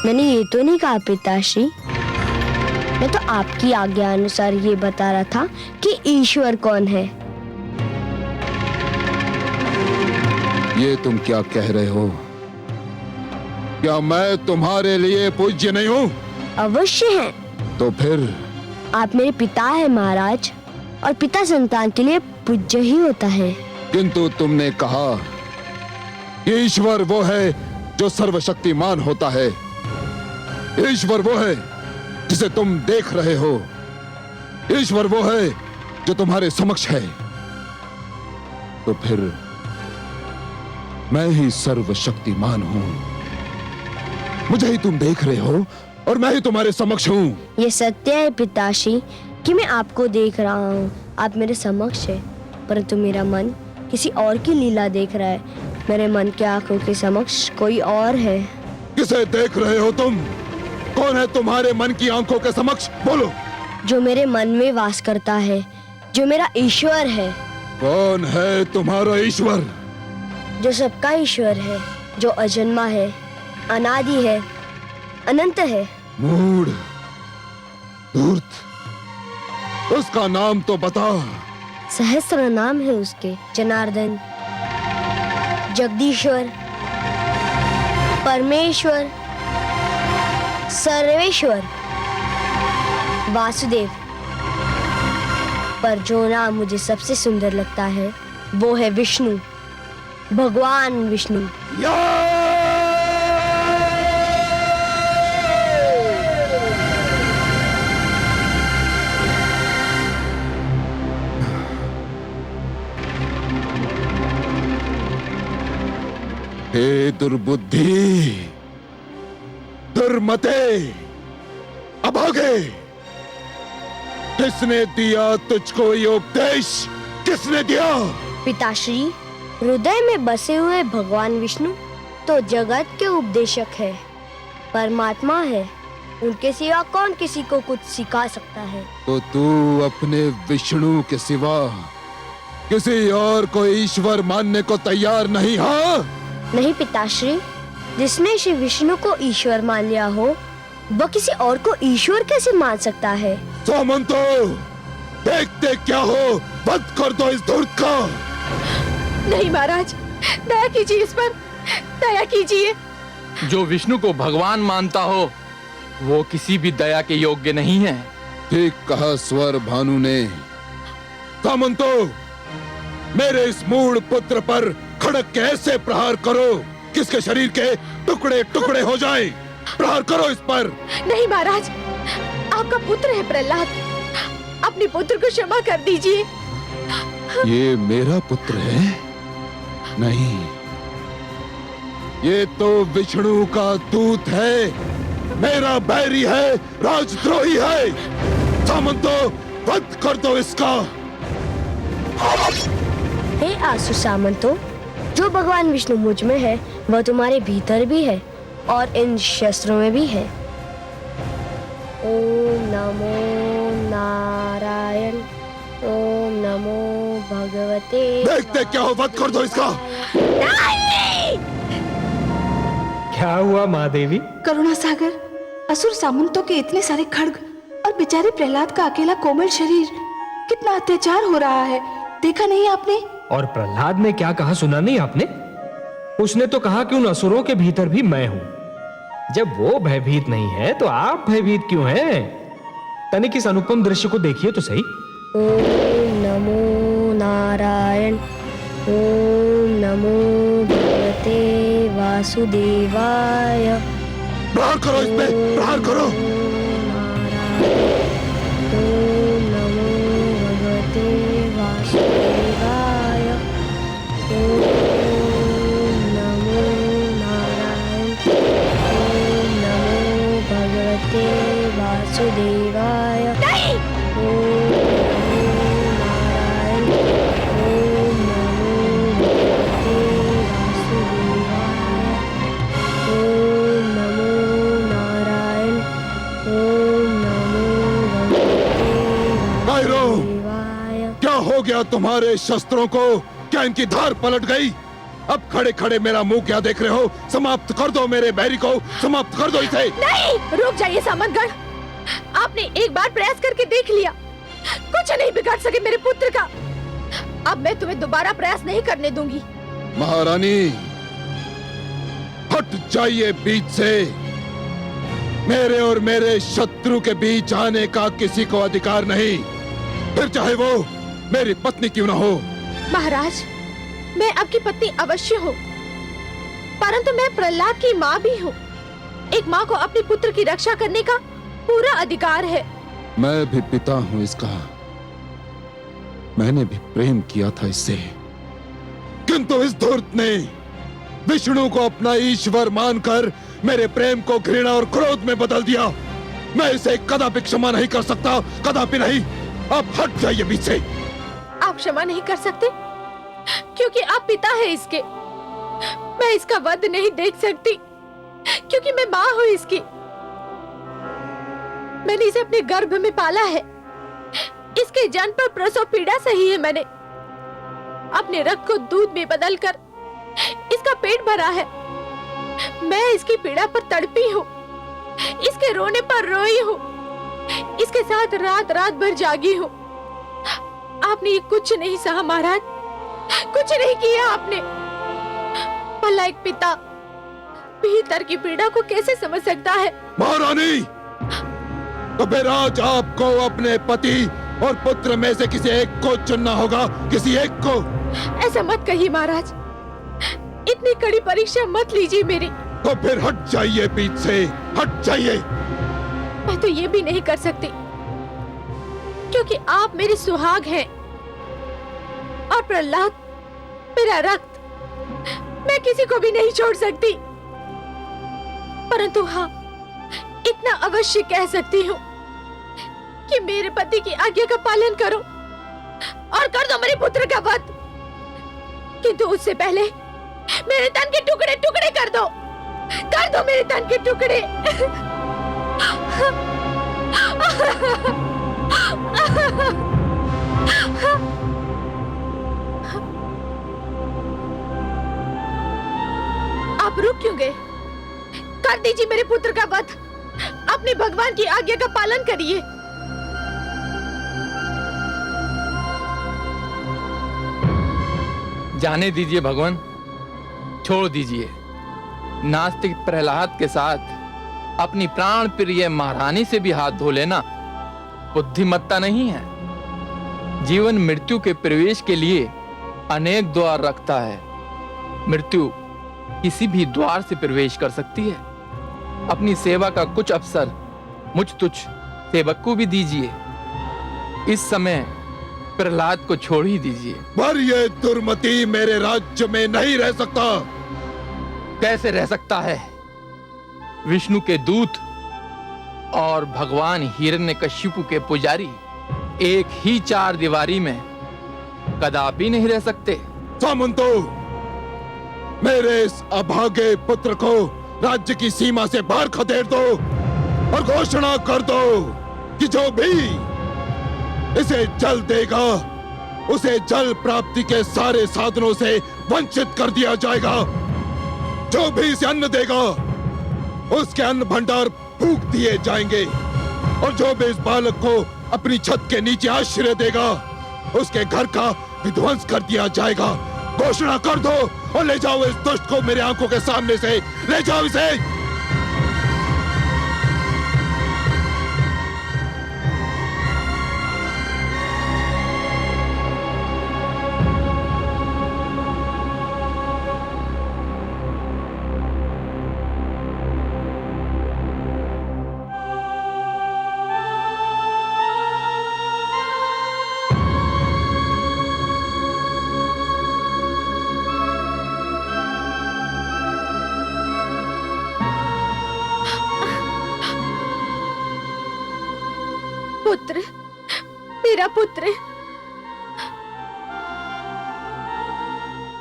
मैंने ये तो नहीं कहा पिताश्री, मैं तो आपकी आज्ञा अनुसार ये बता रहा था कि ईश्वर कौन है। ये तुम क्या कह रहे हो? क्या मैं तुम्हारे लिए पूज्य नहीं हूँ? अवश्य है। तो फिर आप मेरे पिता हैं महाराज, और पिता संतान के लिए पूज्य ही होता है। किंतु तुमने कहा कि ईश्वर वो है जो सर्वशक्तिमान होता है। ईश्वर वो है जिसे तुम देख रहे हो। ईश्वर वो है जो तुम्हारे समक्ष है। तो फिर मैं ही सर्वशक्तिमान हूं। मुझे ही तुम देख रहे हो और मैं ही तुम्हारे समक्ष हूं। ये सत्य है पिताश्री कि मैं आपको देख रहा हूँ, आप मेरे समक्ष है, परंतु मेरा मन किसी और की लीला देख रहा है। मेरे मन के आंखों के समक्ष कोई और है। किसे देख रहे हो तुम? कौन है तुम्हारे मन की आंखों के समक्ष? बोलो। जो मेरे मन में वास करता है, जो मेरा ईश्वर है। कौन है तुम्हारा ईश्वर? जो सबका ईश्वर है, जो अजन्मा है, अनादि है, अनंत है। मूढ़, धूर्त, उसका नाम तो बता। सहस्त्र नाम है उसके। जनार्दन, जगदीश्वर, परमेश्वर, सर्वेश्वर, वासुदेव। पर जो नाम मुझे सबसे सुंदर लगता है वो है विष्णु, भगवान विष्णु। हे दुर्बुद्धि, दुर्मते, अभागे, किसने दिया तुझको ये उपदेश? किसने दिया? पिताश्री, हृदय में बसे हुए भगवान विष्णु तो जगत के उपदेशक है, परमात्मा है। उनके सिवा कौन किसी को कुछ सिखा सकता है? तो तू अपने विष्णु के सिवा किसी और को ईश्वर मानने को तैयार नहीं? हाँ नहीं पिताश्री, जिसने श्री विष्णु को ईश्वर मान लिया हो वह किसी और को ईश्वर कैसे मान सकता है? सामंतो, देखते क्या हो, बंद कर दो इस धूर्त का। नहीं महाराज, दया कीजिए इस पर, दया कीजिए। जो विष्णु को भगवान मानता हो वो किसी भी दया के योग्य नहीं है। ठीक कहा स्वर भानु ने। सामंतो, मेरे इस मूढ़ पुत्र पर खड़क के ऐसे प्रहार करो किसके शरीर के टुकड़े टुकड़े हो जाएं। प्रहार करो इस पर। नहीं महाराज, आपका पुत्र है प्रहलाद, अपने पुत्र को क्षमा कर दीजिए। ये मेरा पुत्र है? नहीं, ये तो विष्णु का दूत है, मेरा बैरी है, राजद्रोही है। सामंतो, वध कर दो इसका। हे आसु सामंतो, जो भगवान विष्णु मुझ में है वह तुम्हारे भीतर भी है और इन शस्त्रों में भी है। ओम नमो नारायण, ओम नमो भगवते। देखते क्या हो, वध कर दो इसका। क्या हुआ महादेवी? करुणा सागर, असुर सामंतों के इतने सारे खड्ग और बेचारे प्रहलाद का अकेला कोमल शरीर, कितना अत्याचार हो रहा है, देखा नहीं आपने? और प्रहलाद ने क्या कहा, सुना नहीं आपने? उसने तो कहा कि उन असुरों के भीतर भी मैं हूं। जब वो भयभीत नहीं है तो आप भयभीत क्यों हैं? तनिक इस अनुपम दृश्य को देखिए तो सही। ओम नमो नारायण, ओम नमो भगवते वासुदेवाय। प्रहार करो इस पे, प्रहार करो। ओम नमो भगवते वासुदेवाय। ओम नमो नारायण, ओम नमो भगवते वासुदेवाय। ओम नमो नारायण, ओम नमो भगवते वासुदेवाय। ओम नमो नारायण, ओम नमो भगवते भैरव, वासुदेवाय। क्या हो गया तुम्हारे शस्त्रों को? क्या इनकी धार पलट गई? अब खड़े खड़े मेरा मुंह क्या देख रहे हो? समाप्त कर दो मेरे बैरी को, समाप्त कर दो इसे। नहीं, रुक जाइए सामंतगढ़। आपने एक बार प्रयास करके देख लिया, कुछ नहीं बिगाड़ सके मेरे पुत्र का। अब मैं तुम्हें दोबारा प्रयास नहीं करने दूंगी। महारानी, हट जाइए बीच से। मेरे और मेरे शत्रु के बीच आने का किसी को अधिकार नहीं, फिर चाहे वो मेरी पत्नी क्यों ना हो। महाराज, मैं आपकी पत्नी अवश्य हूँ, परंतु मैं प्रहलाद की माँ भी हूँ। एक माँ को अपने पुत्र की रक्षा करने का पूरा अधिकार है। मैं भी पिता हूँ इसका, मैंने भी प्रेम किया था इससे, किंतु इस धूर्त ने विष्णु को अपना ईश्वर मानकर मेरे प्रेम को घृणा और क्रोध में बदल दिया। मैं इसे कदापि क्षमा नहीं कर सकता, कदापि नहीं। आप हट जाइए बीच से। आप क्षमा नहीं कर सकते क्योंकि आप पिता है इसके। मैं इसका वध नहीं देख सकती क्योंकि मैं माँ हूँ इसकी। मैंने इसे अपने गर्भ में पाला है। इसके जन्म पर प्रसव पीड़ा सही है मैंने। अपने रक्त को दूध में बदलकर इसका पेट भरा है। मैं इसकी पीड़ा पर तड़पी हूँ, इसके रोने पर रोई हूँ, इसके साथ रात रात भर जागी हूँ। आपने ये कुछ नहीं सहा महाराज, कुछ नहीं किया आपने। भला एक पिता भीतर की पीड़ा को कैसे समझ सकता है? महारानी, तो फिर आज आपको अपने पति और पुत्र में से किसी एक को चुनना होगा, किसी एक को। ऐसा मत कहिए महाराज, इतनी कड़ी परीक्षा मत लीजिए मेरी। तो फिर हट जाइए बीच से, हट जाइए। मैं तो ये भी नहीं कर सकती क्योंकि आप मेरे सुहाग हैं और प्रहलाद मेरा रक्त। मैं किसी को भी नहीं छोड़ सकती, परंतु हाँ, इतना अवश्य कह सकती हूँ कि मेरे पति की आज्ञा का पालन करो और कर दो मेरे पुत्र का वध। किंतु उससे पहले मेरे तन के टुकड़े टुकड़े कर दो मेरे तन के टुकड़े। आप रुक क्यों गए? कर दीजिए मेरे पुत्र का वध। अपने भगवान की आज्ञा का पालन करिए। जाने दीजिए भगवान, छोड़ दीजिए। नास्तिक प्रहलाद के साथ अपनी प्राण प्रिय महारानी से भी हाथ धो लेना बुद्धिमत्ता नहीं है। जीवन मृत्यु के प्रवेश के लिए अनेक द्वार रखता है। मृत्यु किसी भी द्वार से प्रवेश कर सकती है। अपनी सेवा का कुछ अवसर मुझ तुच्छ सेवक को भी दीजिए। इस समय प्रहलाद को छोड़ ही दीजिए। पर ये दुर्मति मेरे राज्य में नहीं रह सकता। कैसे रह सकता है? विष्णु के दूत और भगवान हिरण्यकशिपु के पुजारी एक ही चार दीवारी में कदापि नहीं रह सकते। सामंतो, मेरे इस अभागे पुत्र को राज्य की सीमा से बाहर खदेड़ दो और घोषणा कर दो कि जो भी इसे जल देगा उसे जल प्राप्ति के सारे साधनों से वंचित कर दिया जाएगा। जो भी इसे अन्न देगा उसके अन्न भंडार फूंक दिए जाएंगे और जो भी इस बालक को अपनी छत के नीचे आश्रय देगा उसके घर का विध्वंस कर दिया जाएगा। घोषणा कर दो और ले जाओ इस दुष्ट को मेरे आंखों के सामने से, ले जाओ इसे। पुत्र, मेरा पुत्र।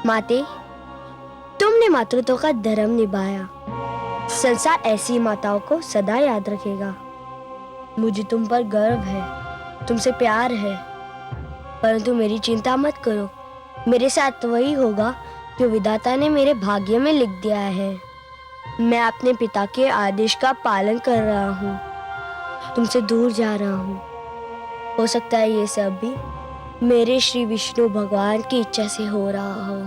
माते, तुमने मातृत्व का धर्म निभाया। संसार ऐसी माताओं को सदा याद रखेगा। मुझे तुम पर गर्व है, तुमसे प्यार है, परंतु मेरी चिंता मत करो। मेरे साथ वही होगा जो विधाता ने मेरे भाग्य में लिख दिया है। मैं अपने पिता के आदेश का पालन कर रहा हूँ, तुमसे दूर जा रहा हूँ। हो सकता है ये सब भी मेरे श्री विष्णु भगवान की इच्छा से हो रहा हो।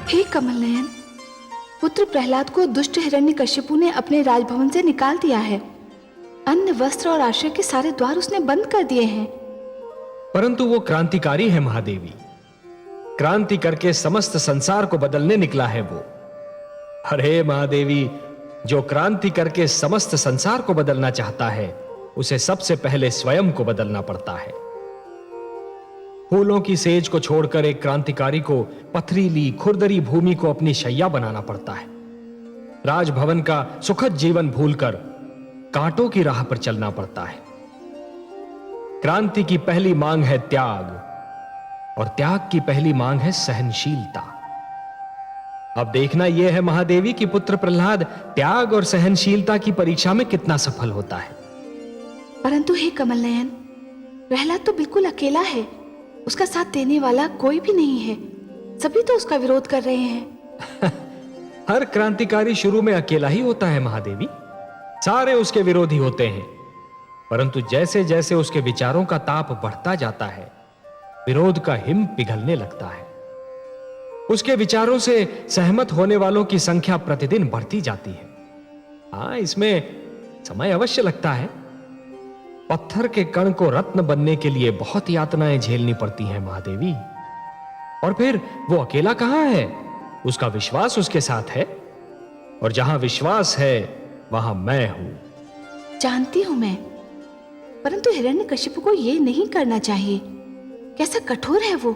हे कमल नयन, पुत्र प्रहलाद को दुष्ट हिरण्यकशिपु ने अपने राजभवन से निकाल दिया है। अन्न, वस्त्र और आश्रय के सारे द्वार उसने बंद कर दिए हैं। परंतु वो क्रांतिकारी है महादेवी। क्रांति करके समस्त संसार को बदलने निकला है वो। अरे महादेवी, जो क्रांति करके समस्त संसार को बदलना चाहता है उसे सबसे पहले स्वयं को बदलना पड़ता है। फूलों की सेज को छोड़कर एक क्रांतिकारी को पथरीली खुरदरी भूमि को अपनी शैया बनाना पड़ता है। राजभवन का सुखद जीवन भूलकर कांटों की राह पर चलना पड़ता है। क्रांति की पहली मांग है त्याग, और त्याग की पहली मांग है सहनशीलता। अब देखना यह है महादेवी कि पुत्र प्रहलाद त्याग और सहनशीलता की परीक्षा में कितना सफल होता है। परंतु हे कमल नयन, प्रहलाद तो बिल्कुल अकेला है। उसका साथ देने वाला कोई भी नहीं है। सभी तो उसका विरोध कर रहे हैं। हर क्रांतिकारी शुरू में अकेला ही होता है महादेवी। सारे उसके विरोधी होते हैं, परंतु जैसे जैसे उसके विचारों का ताप बढ़ता जाता है, विरोध का हिम पिघलने लगता है। उसके विचारों से सहमत होने वालों की संख्या प्रतिदिन बढ़ती जाती है। हाँ, इसमें समय अवश्य लगता है। पत्थर के कण को रत्न बनने के लिए बहुत यातनाएं झेलनी पड़ती हैं महादेवी। और फिर वो अकेला कहां है? उसका विश्वास उसके साथ है, और जहां विश्वास है वहां मैं हूं। जानती हूं मैं, परंतु हिरण्यकशिपु को ये नहीं करना चाहिए। कैसा कठोर है वो।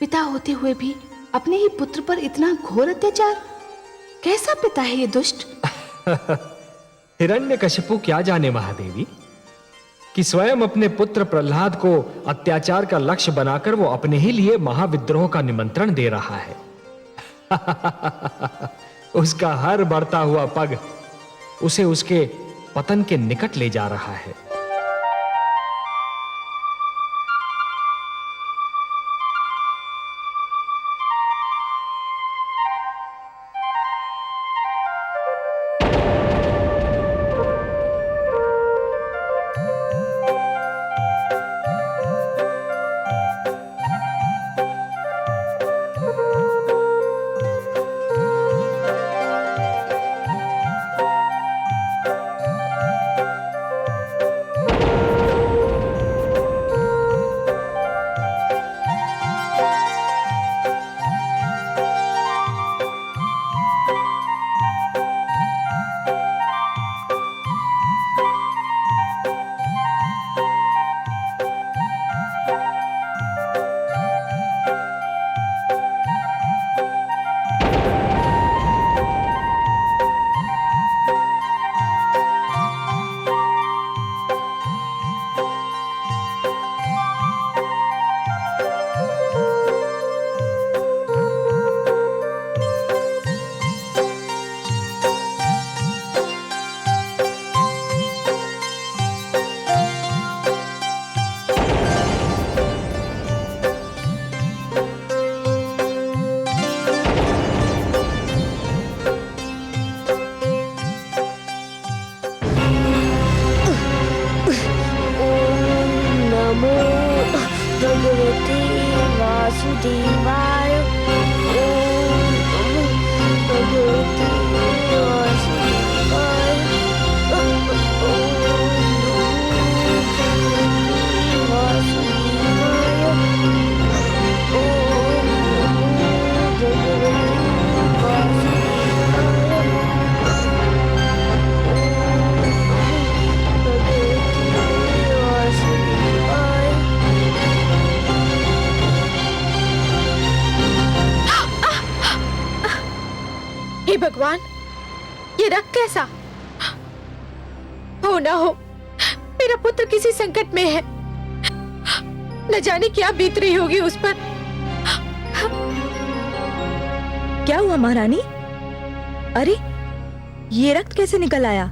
पिता होते हुए भी अपने ही पुत्र पर इतना घोर अत्याचार। कैसा पिता है ये दुष्ट। हिरण्यकशिपु क्या जाने महादेवी कि स्वयं अपने पुत्र प्रहलाद को अत्याचार का लक्ष्य बनाकर वो अपने ही लिए महाविद्रोह का निमंत्रण दे रहा है। उसका हर बढ़ता हुआ पग उसे उसके पतन के निकट ले जा रहा है। भगवान, ये रक्त कैसा? हो ना हो मेरा पुत्र किसी संकट में है। न जाने क्या बीत रही होगी उस पर। क्या हुआ महारानी? अरे ये रक्त कैसे निकल आया?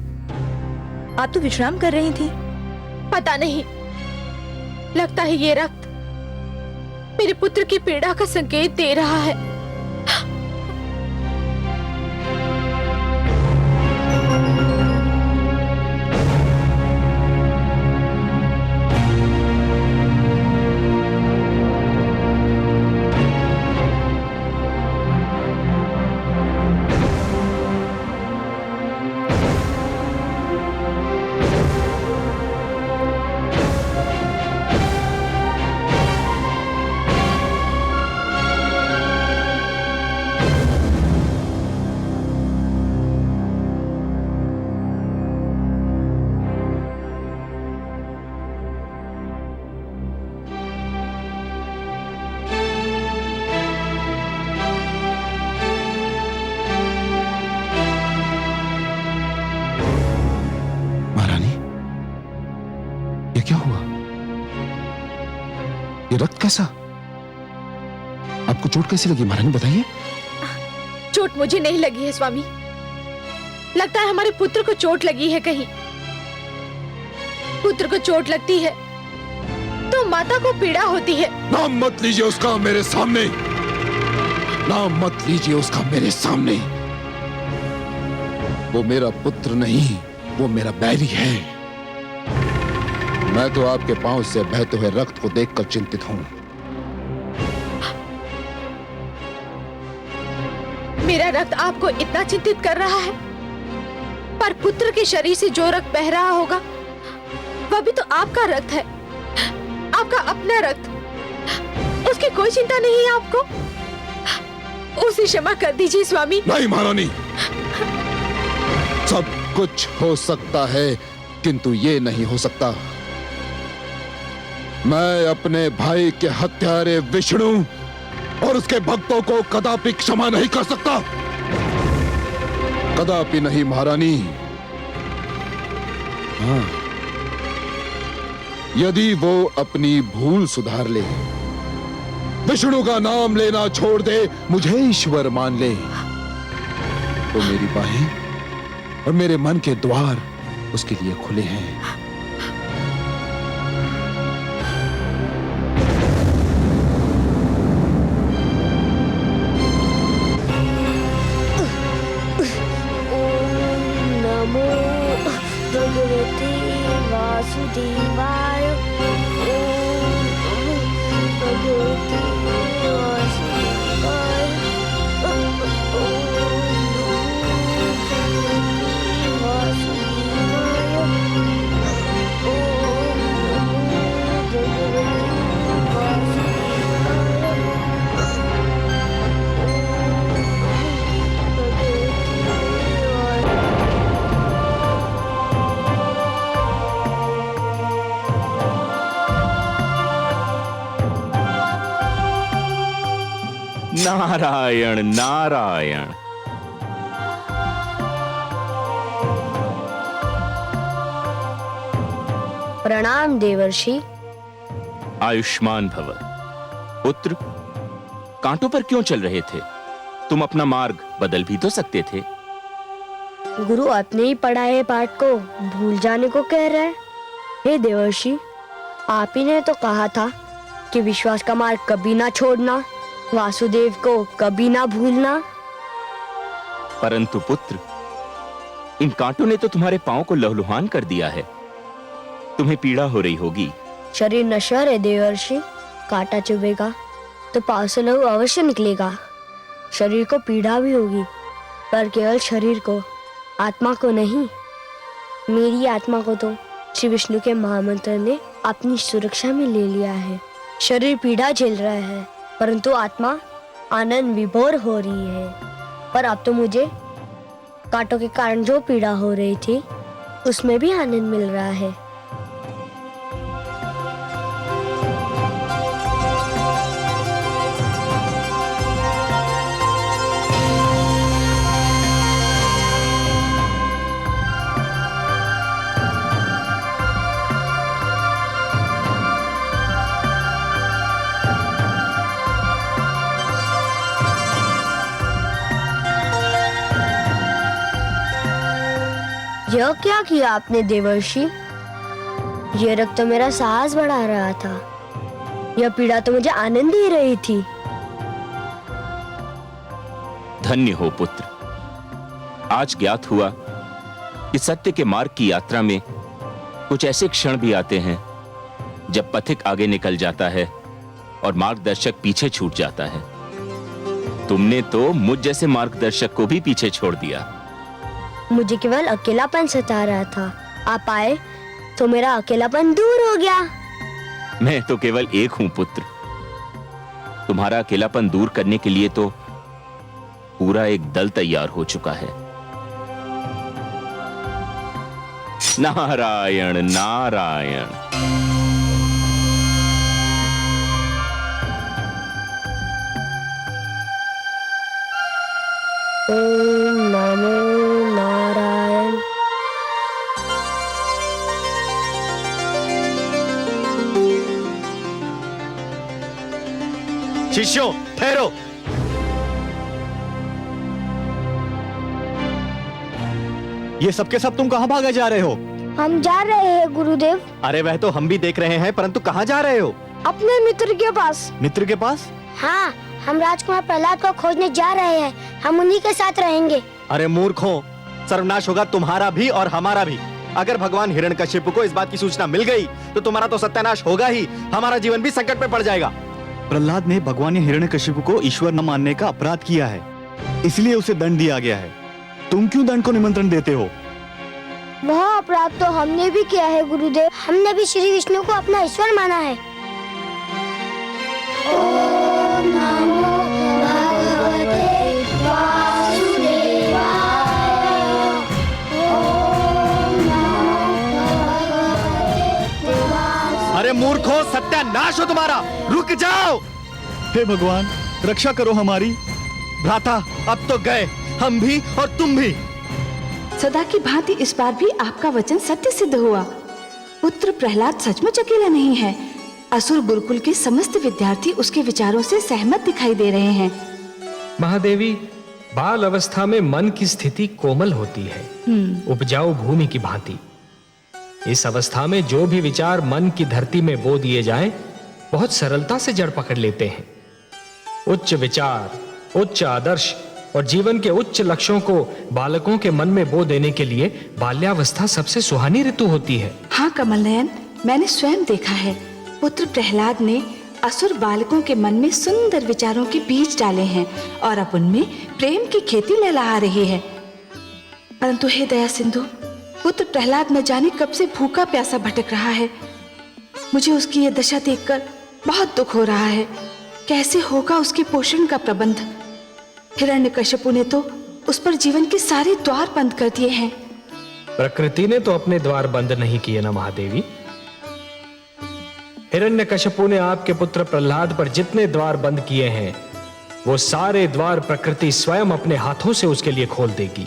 आप तो विश्राम कर रही थी। पता नहीं, लगता है ये रक्त मेरे पुत्र की पीड़ा का संकेत दे रहा है। ये क्या हुआ? ये रक्त कैसा? आपको चोट कैसी लगी महारानी, बताइए। चोट मुझे नहीं लगी है स्वामी, लगता है हमारे पुत्र को चोट लगी है कहीं। पुत्र को चोट लगती है तो माता को पीड़ा होती है। नाम मत लीजिए उसका मेरे सामने, नाम मत लीजिए उसका मेरे सामने। वो मेरा पुत्र नहीं, वो मेरा बैरी है। मैं तो आपके पांव से बहते हुए रक्त को देखकर चिंतित हूं। मेरा रक्त आपको इतना चिंतित कर रहा है, पर पुत्र के शरीर से जो रक्त बह रहा होगा वह भी तो आपका रक्त है, आपका अपना रक्त। उसकी कोई चिंता नहीं है आपको? उसे क्षमा कर दीजिए स्वामी। नहीं महारानी, सब कुछ हो सकता है किंतु ये नहीं हो सकता। मैं अपने भाई के हत्यारे विष्णु और उसके भक्तों को कदापि क्षमा नहीं कर सकता, कदापि नहीं महारानी। हाँ, यदि वो अपनी भूल सुधार ले, विष्णु का नाम लेना छोड़ दे, मुझे ईश्वर मान ले, तो मेरी बाहें और मेरे मन के द्वार उसके लिए खुले हैं। वासुदेवाय। ओम नमो भगवते वासुदेवाय। ओम नमो भगवते वासुदेवाय। ओम नमो भगवते नारायण नारायण। प्रणाम देवर्षि। आयुष्मान भव। पुत्र, कांटों पर क्यों चल रहे थे? तुम अपना मार्ग बदल भी तो सकते थे। गुरु अपने ही पढ़ाए पाठ को भूल जाने को कह रहे हैं। हे देवर्षि, आप ही ने तो कहा था कि विश्वास का मार्ग कभी ना छोड़ना, वासुदेव को कभी ना भूलना। परंतु पुत्र, इन कांटों ने तो तुम्हारे पांव को लहलुहान कर दिया है, तुम्हें पीड़ा हो रही होगी। शरीर नश्वर है देवर्षि, कांटा चुभेगा तो पांव से लहू अवश्य निकलेगा। शरीर को पीड़ा भी होगी, पर केवल शरीर को, आत्मा को नहीं। मेरी आत्मा को तो श्री विष्णु के महामंत्र ने अपनी सुरक्षा में ले लिया है। शरीर पीड़ा झेल रहा है, परंतु आत्मा आनंद विभोर हो रही है। पर अब तो मुझे कांटों के कारण जो पीड़ा हो रही थी उसमें भी आनंद मिल रहा है। यह क्या किया आपने देवर्षि? यह रक्त तो मेरा साहस बढ़ा रहा था, यह पीड़ा तो मुझे आनंद ही रही थी। धन्य हो पुत्र। आज ज्ञात हुआ कि सत्य के मार्ग की यात्रा में कुछ ऐसे क्षण भी आते हैं जब पथिक आगे निकल जाता है और मार्गदर्शक पीछे छूट जाता है। तुमने तो मुझ जैसे मार्गदर्शक को भी पीछे छोड़ दिया। मुझे केवल अकेलापन सता रहा था, आप आए तो मेरा अकेलापन दूर हो गया। मैं तो केवल एक हूं पुत्र। तुम्हारा अकेलापन दूर करने के लिए तो पूरा एक दल तैयार हो चुका है। नारायण नारायण। ओम नमो नारायण। शिष्यों ठहरो। ये सबके सब तुम कहाँ भागे जा रहे हो? हम जा रहे हैं गुरुदेव। अरे वह तो हम भी देख रहे हैं, परंतु कहाँ जा रहे हो? अपने मित्र के पास। मित्र के पास? हाँ, हम राजकुमार प्रहलाद को खोजने जा रहे हैं। हम उन्हीं के साथ रहेंगे। अरे मूर्खों, सर्वनाश होगा तुम्हारा भी और हमारा भी। अगर भगवान हिरण्यकशिपु को इस बात की सूचना मिल गई तो तुम्हारा तो सत्यानाश होगा ही, हमारा जीवन भी संकट में पड़ जाएगा। प्रहलाद ने भगवान हिरण्यकशिपु को ईश्वर न मानने का अपराध किया है, इसलिए उसे दंड दिया गया है। तुम क्यों दंड को निमंत्रण देते हो? वह अपराध तो हमने भी किया है गुरुदेव। हमने भी श्री विष्णु को अपना ईश्वर माना है। ओम नमो भगवते वासुदेवाय। ओम नमो भगवते वासुदेवाय। अरे मूर्खों, सत्यानाश हो तुम्हारा, रुक जाओ। हे भगवान, रक्षा करो हमारी। भ्राता अब तो गए, हम भी और तुम भी। सदा की भांति इस बार भी आपका वचन सत्य सिद्ध हुआ। पुत्र प्रहलाद सचमुच अकेला नहीं है। असुर गुरुकुल के समस्त विद्यार्थी उसके विचारों से सहमत दिखाई दे रहे हैं। महादेवी, बाल अवस्था में मन की स्थिति कोमल होती है, उपजाऊ भूमि की भांति। इस अवस्था में जो भी विचार मन की धरती में बो दिए जाएं, बहुत सरलता से जड़ पकड़ लेते हैं। उच्च विचार, उच्च आदर्श और जीवन के उच्च लक्ष्यों को बालकों के मन में बो देने के लिए बाल्यावस्था सबसे सुहानी ऋतु होती है। हाँ कमल नयन, मैंने स्वयं देखा है। पुत्र प्रहलाद ने असुर बालकों के मन में सुंदर विचारों के बीज डाले हैं और अब उनमें प्रेम की खेती लहलहा रही है। परंतु हे दया सिंधु, पुत्र प्रहलाद न जाने कब से भूखा प्यासा भटक रहा है। मुझे उसकी यह दशा देखकर बहुत दुख हो रहा है। कैसे होगा उसके पोषण का प्रबंध? हिरण्यकशिपु ने तो उस पर जीवन के सारे द्वार बंद कर दिए हैं। प्रकृति ने तो अपने द्वार बंद नहीं किए ना महादेवी। हिरण्यकशिपु ने आपके पुत्र प्रहलाद पर जितने द्वार बंद किए हैं, वो सारे द्वार प्रकृति स्वयं अपने हाथों से उसके लिए खोल देगी।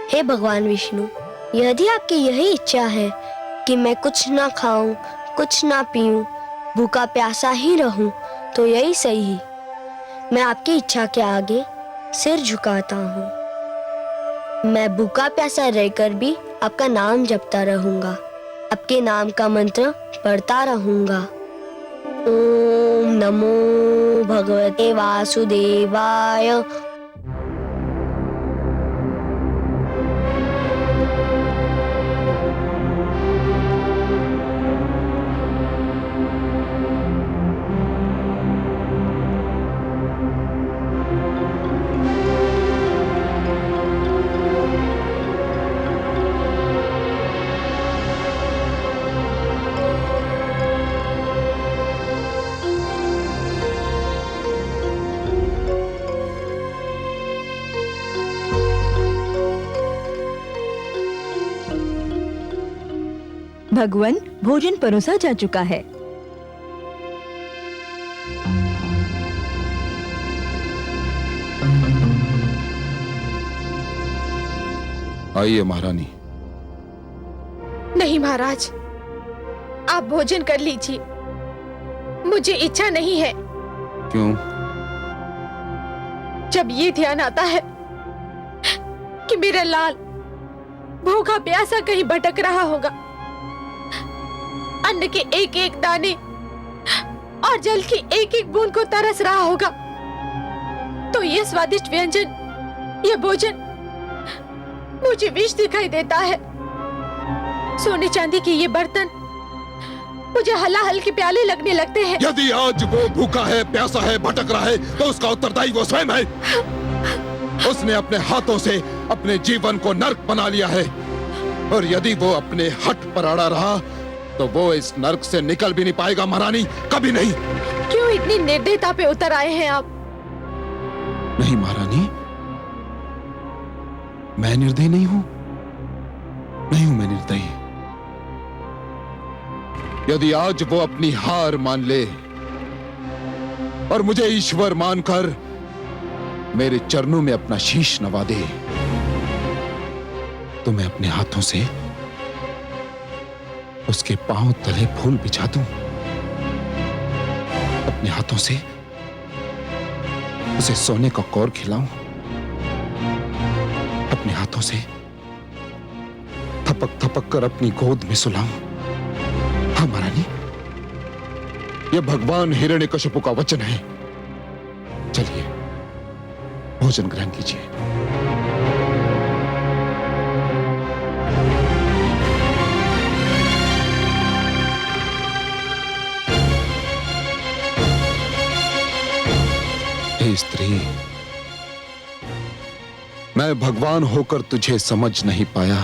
हे भगवान विष्णु, यदि आपकी यही इच्छा है कि मैं कुछ ना खाऊं, कुछ ना पीऊं, भूखा प्यासा ही रहूं, तो यही सही। मैं आपकी इच्छा के आगे सिर झुकाता हूँ। मैं भूखा प्यासा रहकर भी आपका नाम जपता रहूंगा, आपके नाम का मंत्र पढ़ता रहूंगा। ओम नमो भगवते वासुदेवाय। भगवान, भोजन परोसा जा चुका है। आइए महारानी। नहीं महाराज, आप भोजन कर लीजिए, मुझे इच्छा नहीं है। क्यों? जब ये ध्यान आता है कि मेरा लाल भूखा प्यासा कहीं भटक रहा होगा, अन्न के एक एक दाने और जल की एक एक बूंद को तरस रहा होगा, तो ये स्वादिष्ट व्यंजन, ये भोजन मुझे विष दिखाई देता है। सोने चांदी के ये बर्तन मुझे हलाहल के प्याले लगने लगते हैं। यदि आज वो भूखा है, प्यासा है, भटक रहा है, तो उसका उत्तरदायी वो स्वयं है। उसने अपने हाथों से अपने जीवन को नर्क बना लिया है, और यदि वो अपने हठ पर अड़ा रहा तो वो इस नर्क से निकल भी नहीं पाएगा महारानी, कभी नहीं। क्यों इतनी निर्दयता पे उतर आए हैं आप? नहीं महारानी, मैं निर्दयी नहीं हूं, नहीं हूं मैं निर्दयी। यदि आज वो अपनी हार मान ले और मुझे ईश्वर मानकर मेरे चरणों में अपना शीश नवा दे, तो मैं अपने हाथों से उसके पांव तले फूल बिछा दूं, अपने हाथों से उसे सोने का कौर खिलाऊं, अपने हाथों से थपक थपक कर अपनी गोद में सुलाऊं। हाँ महारानी, यह भगवान हिरण्यकशिपु का वचन है। चलिए भोजन ग्रहण कीजिए। हे स्त्री, मैं भगवान होकर तुझे समझ नहीं पाया,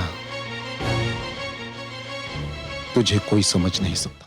तुझे कोई समझ नहीं सकता।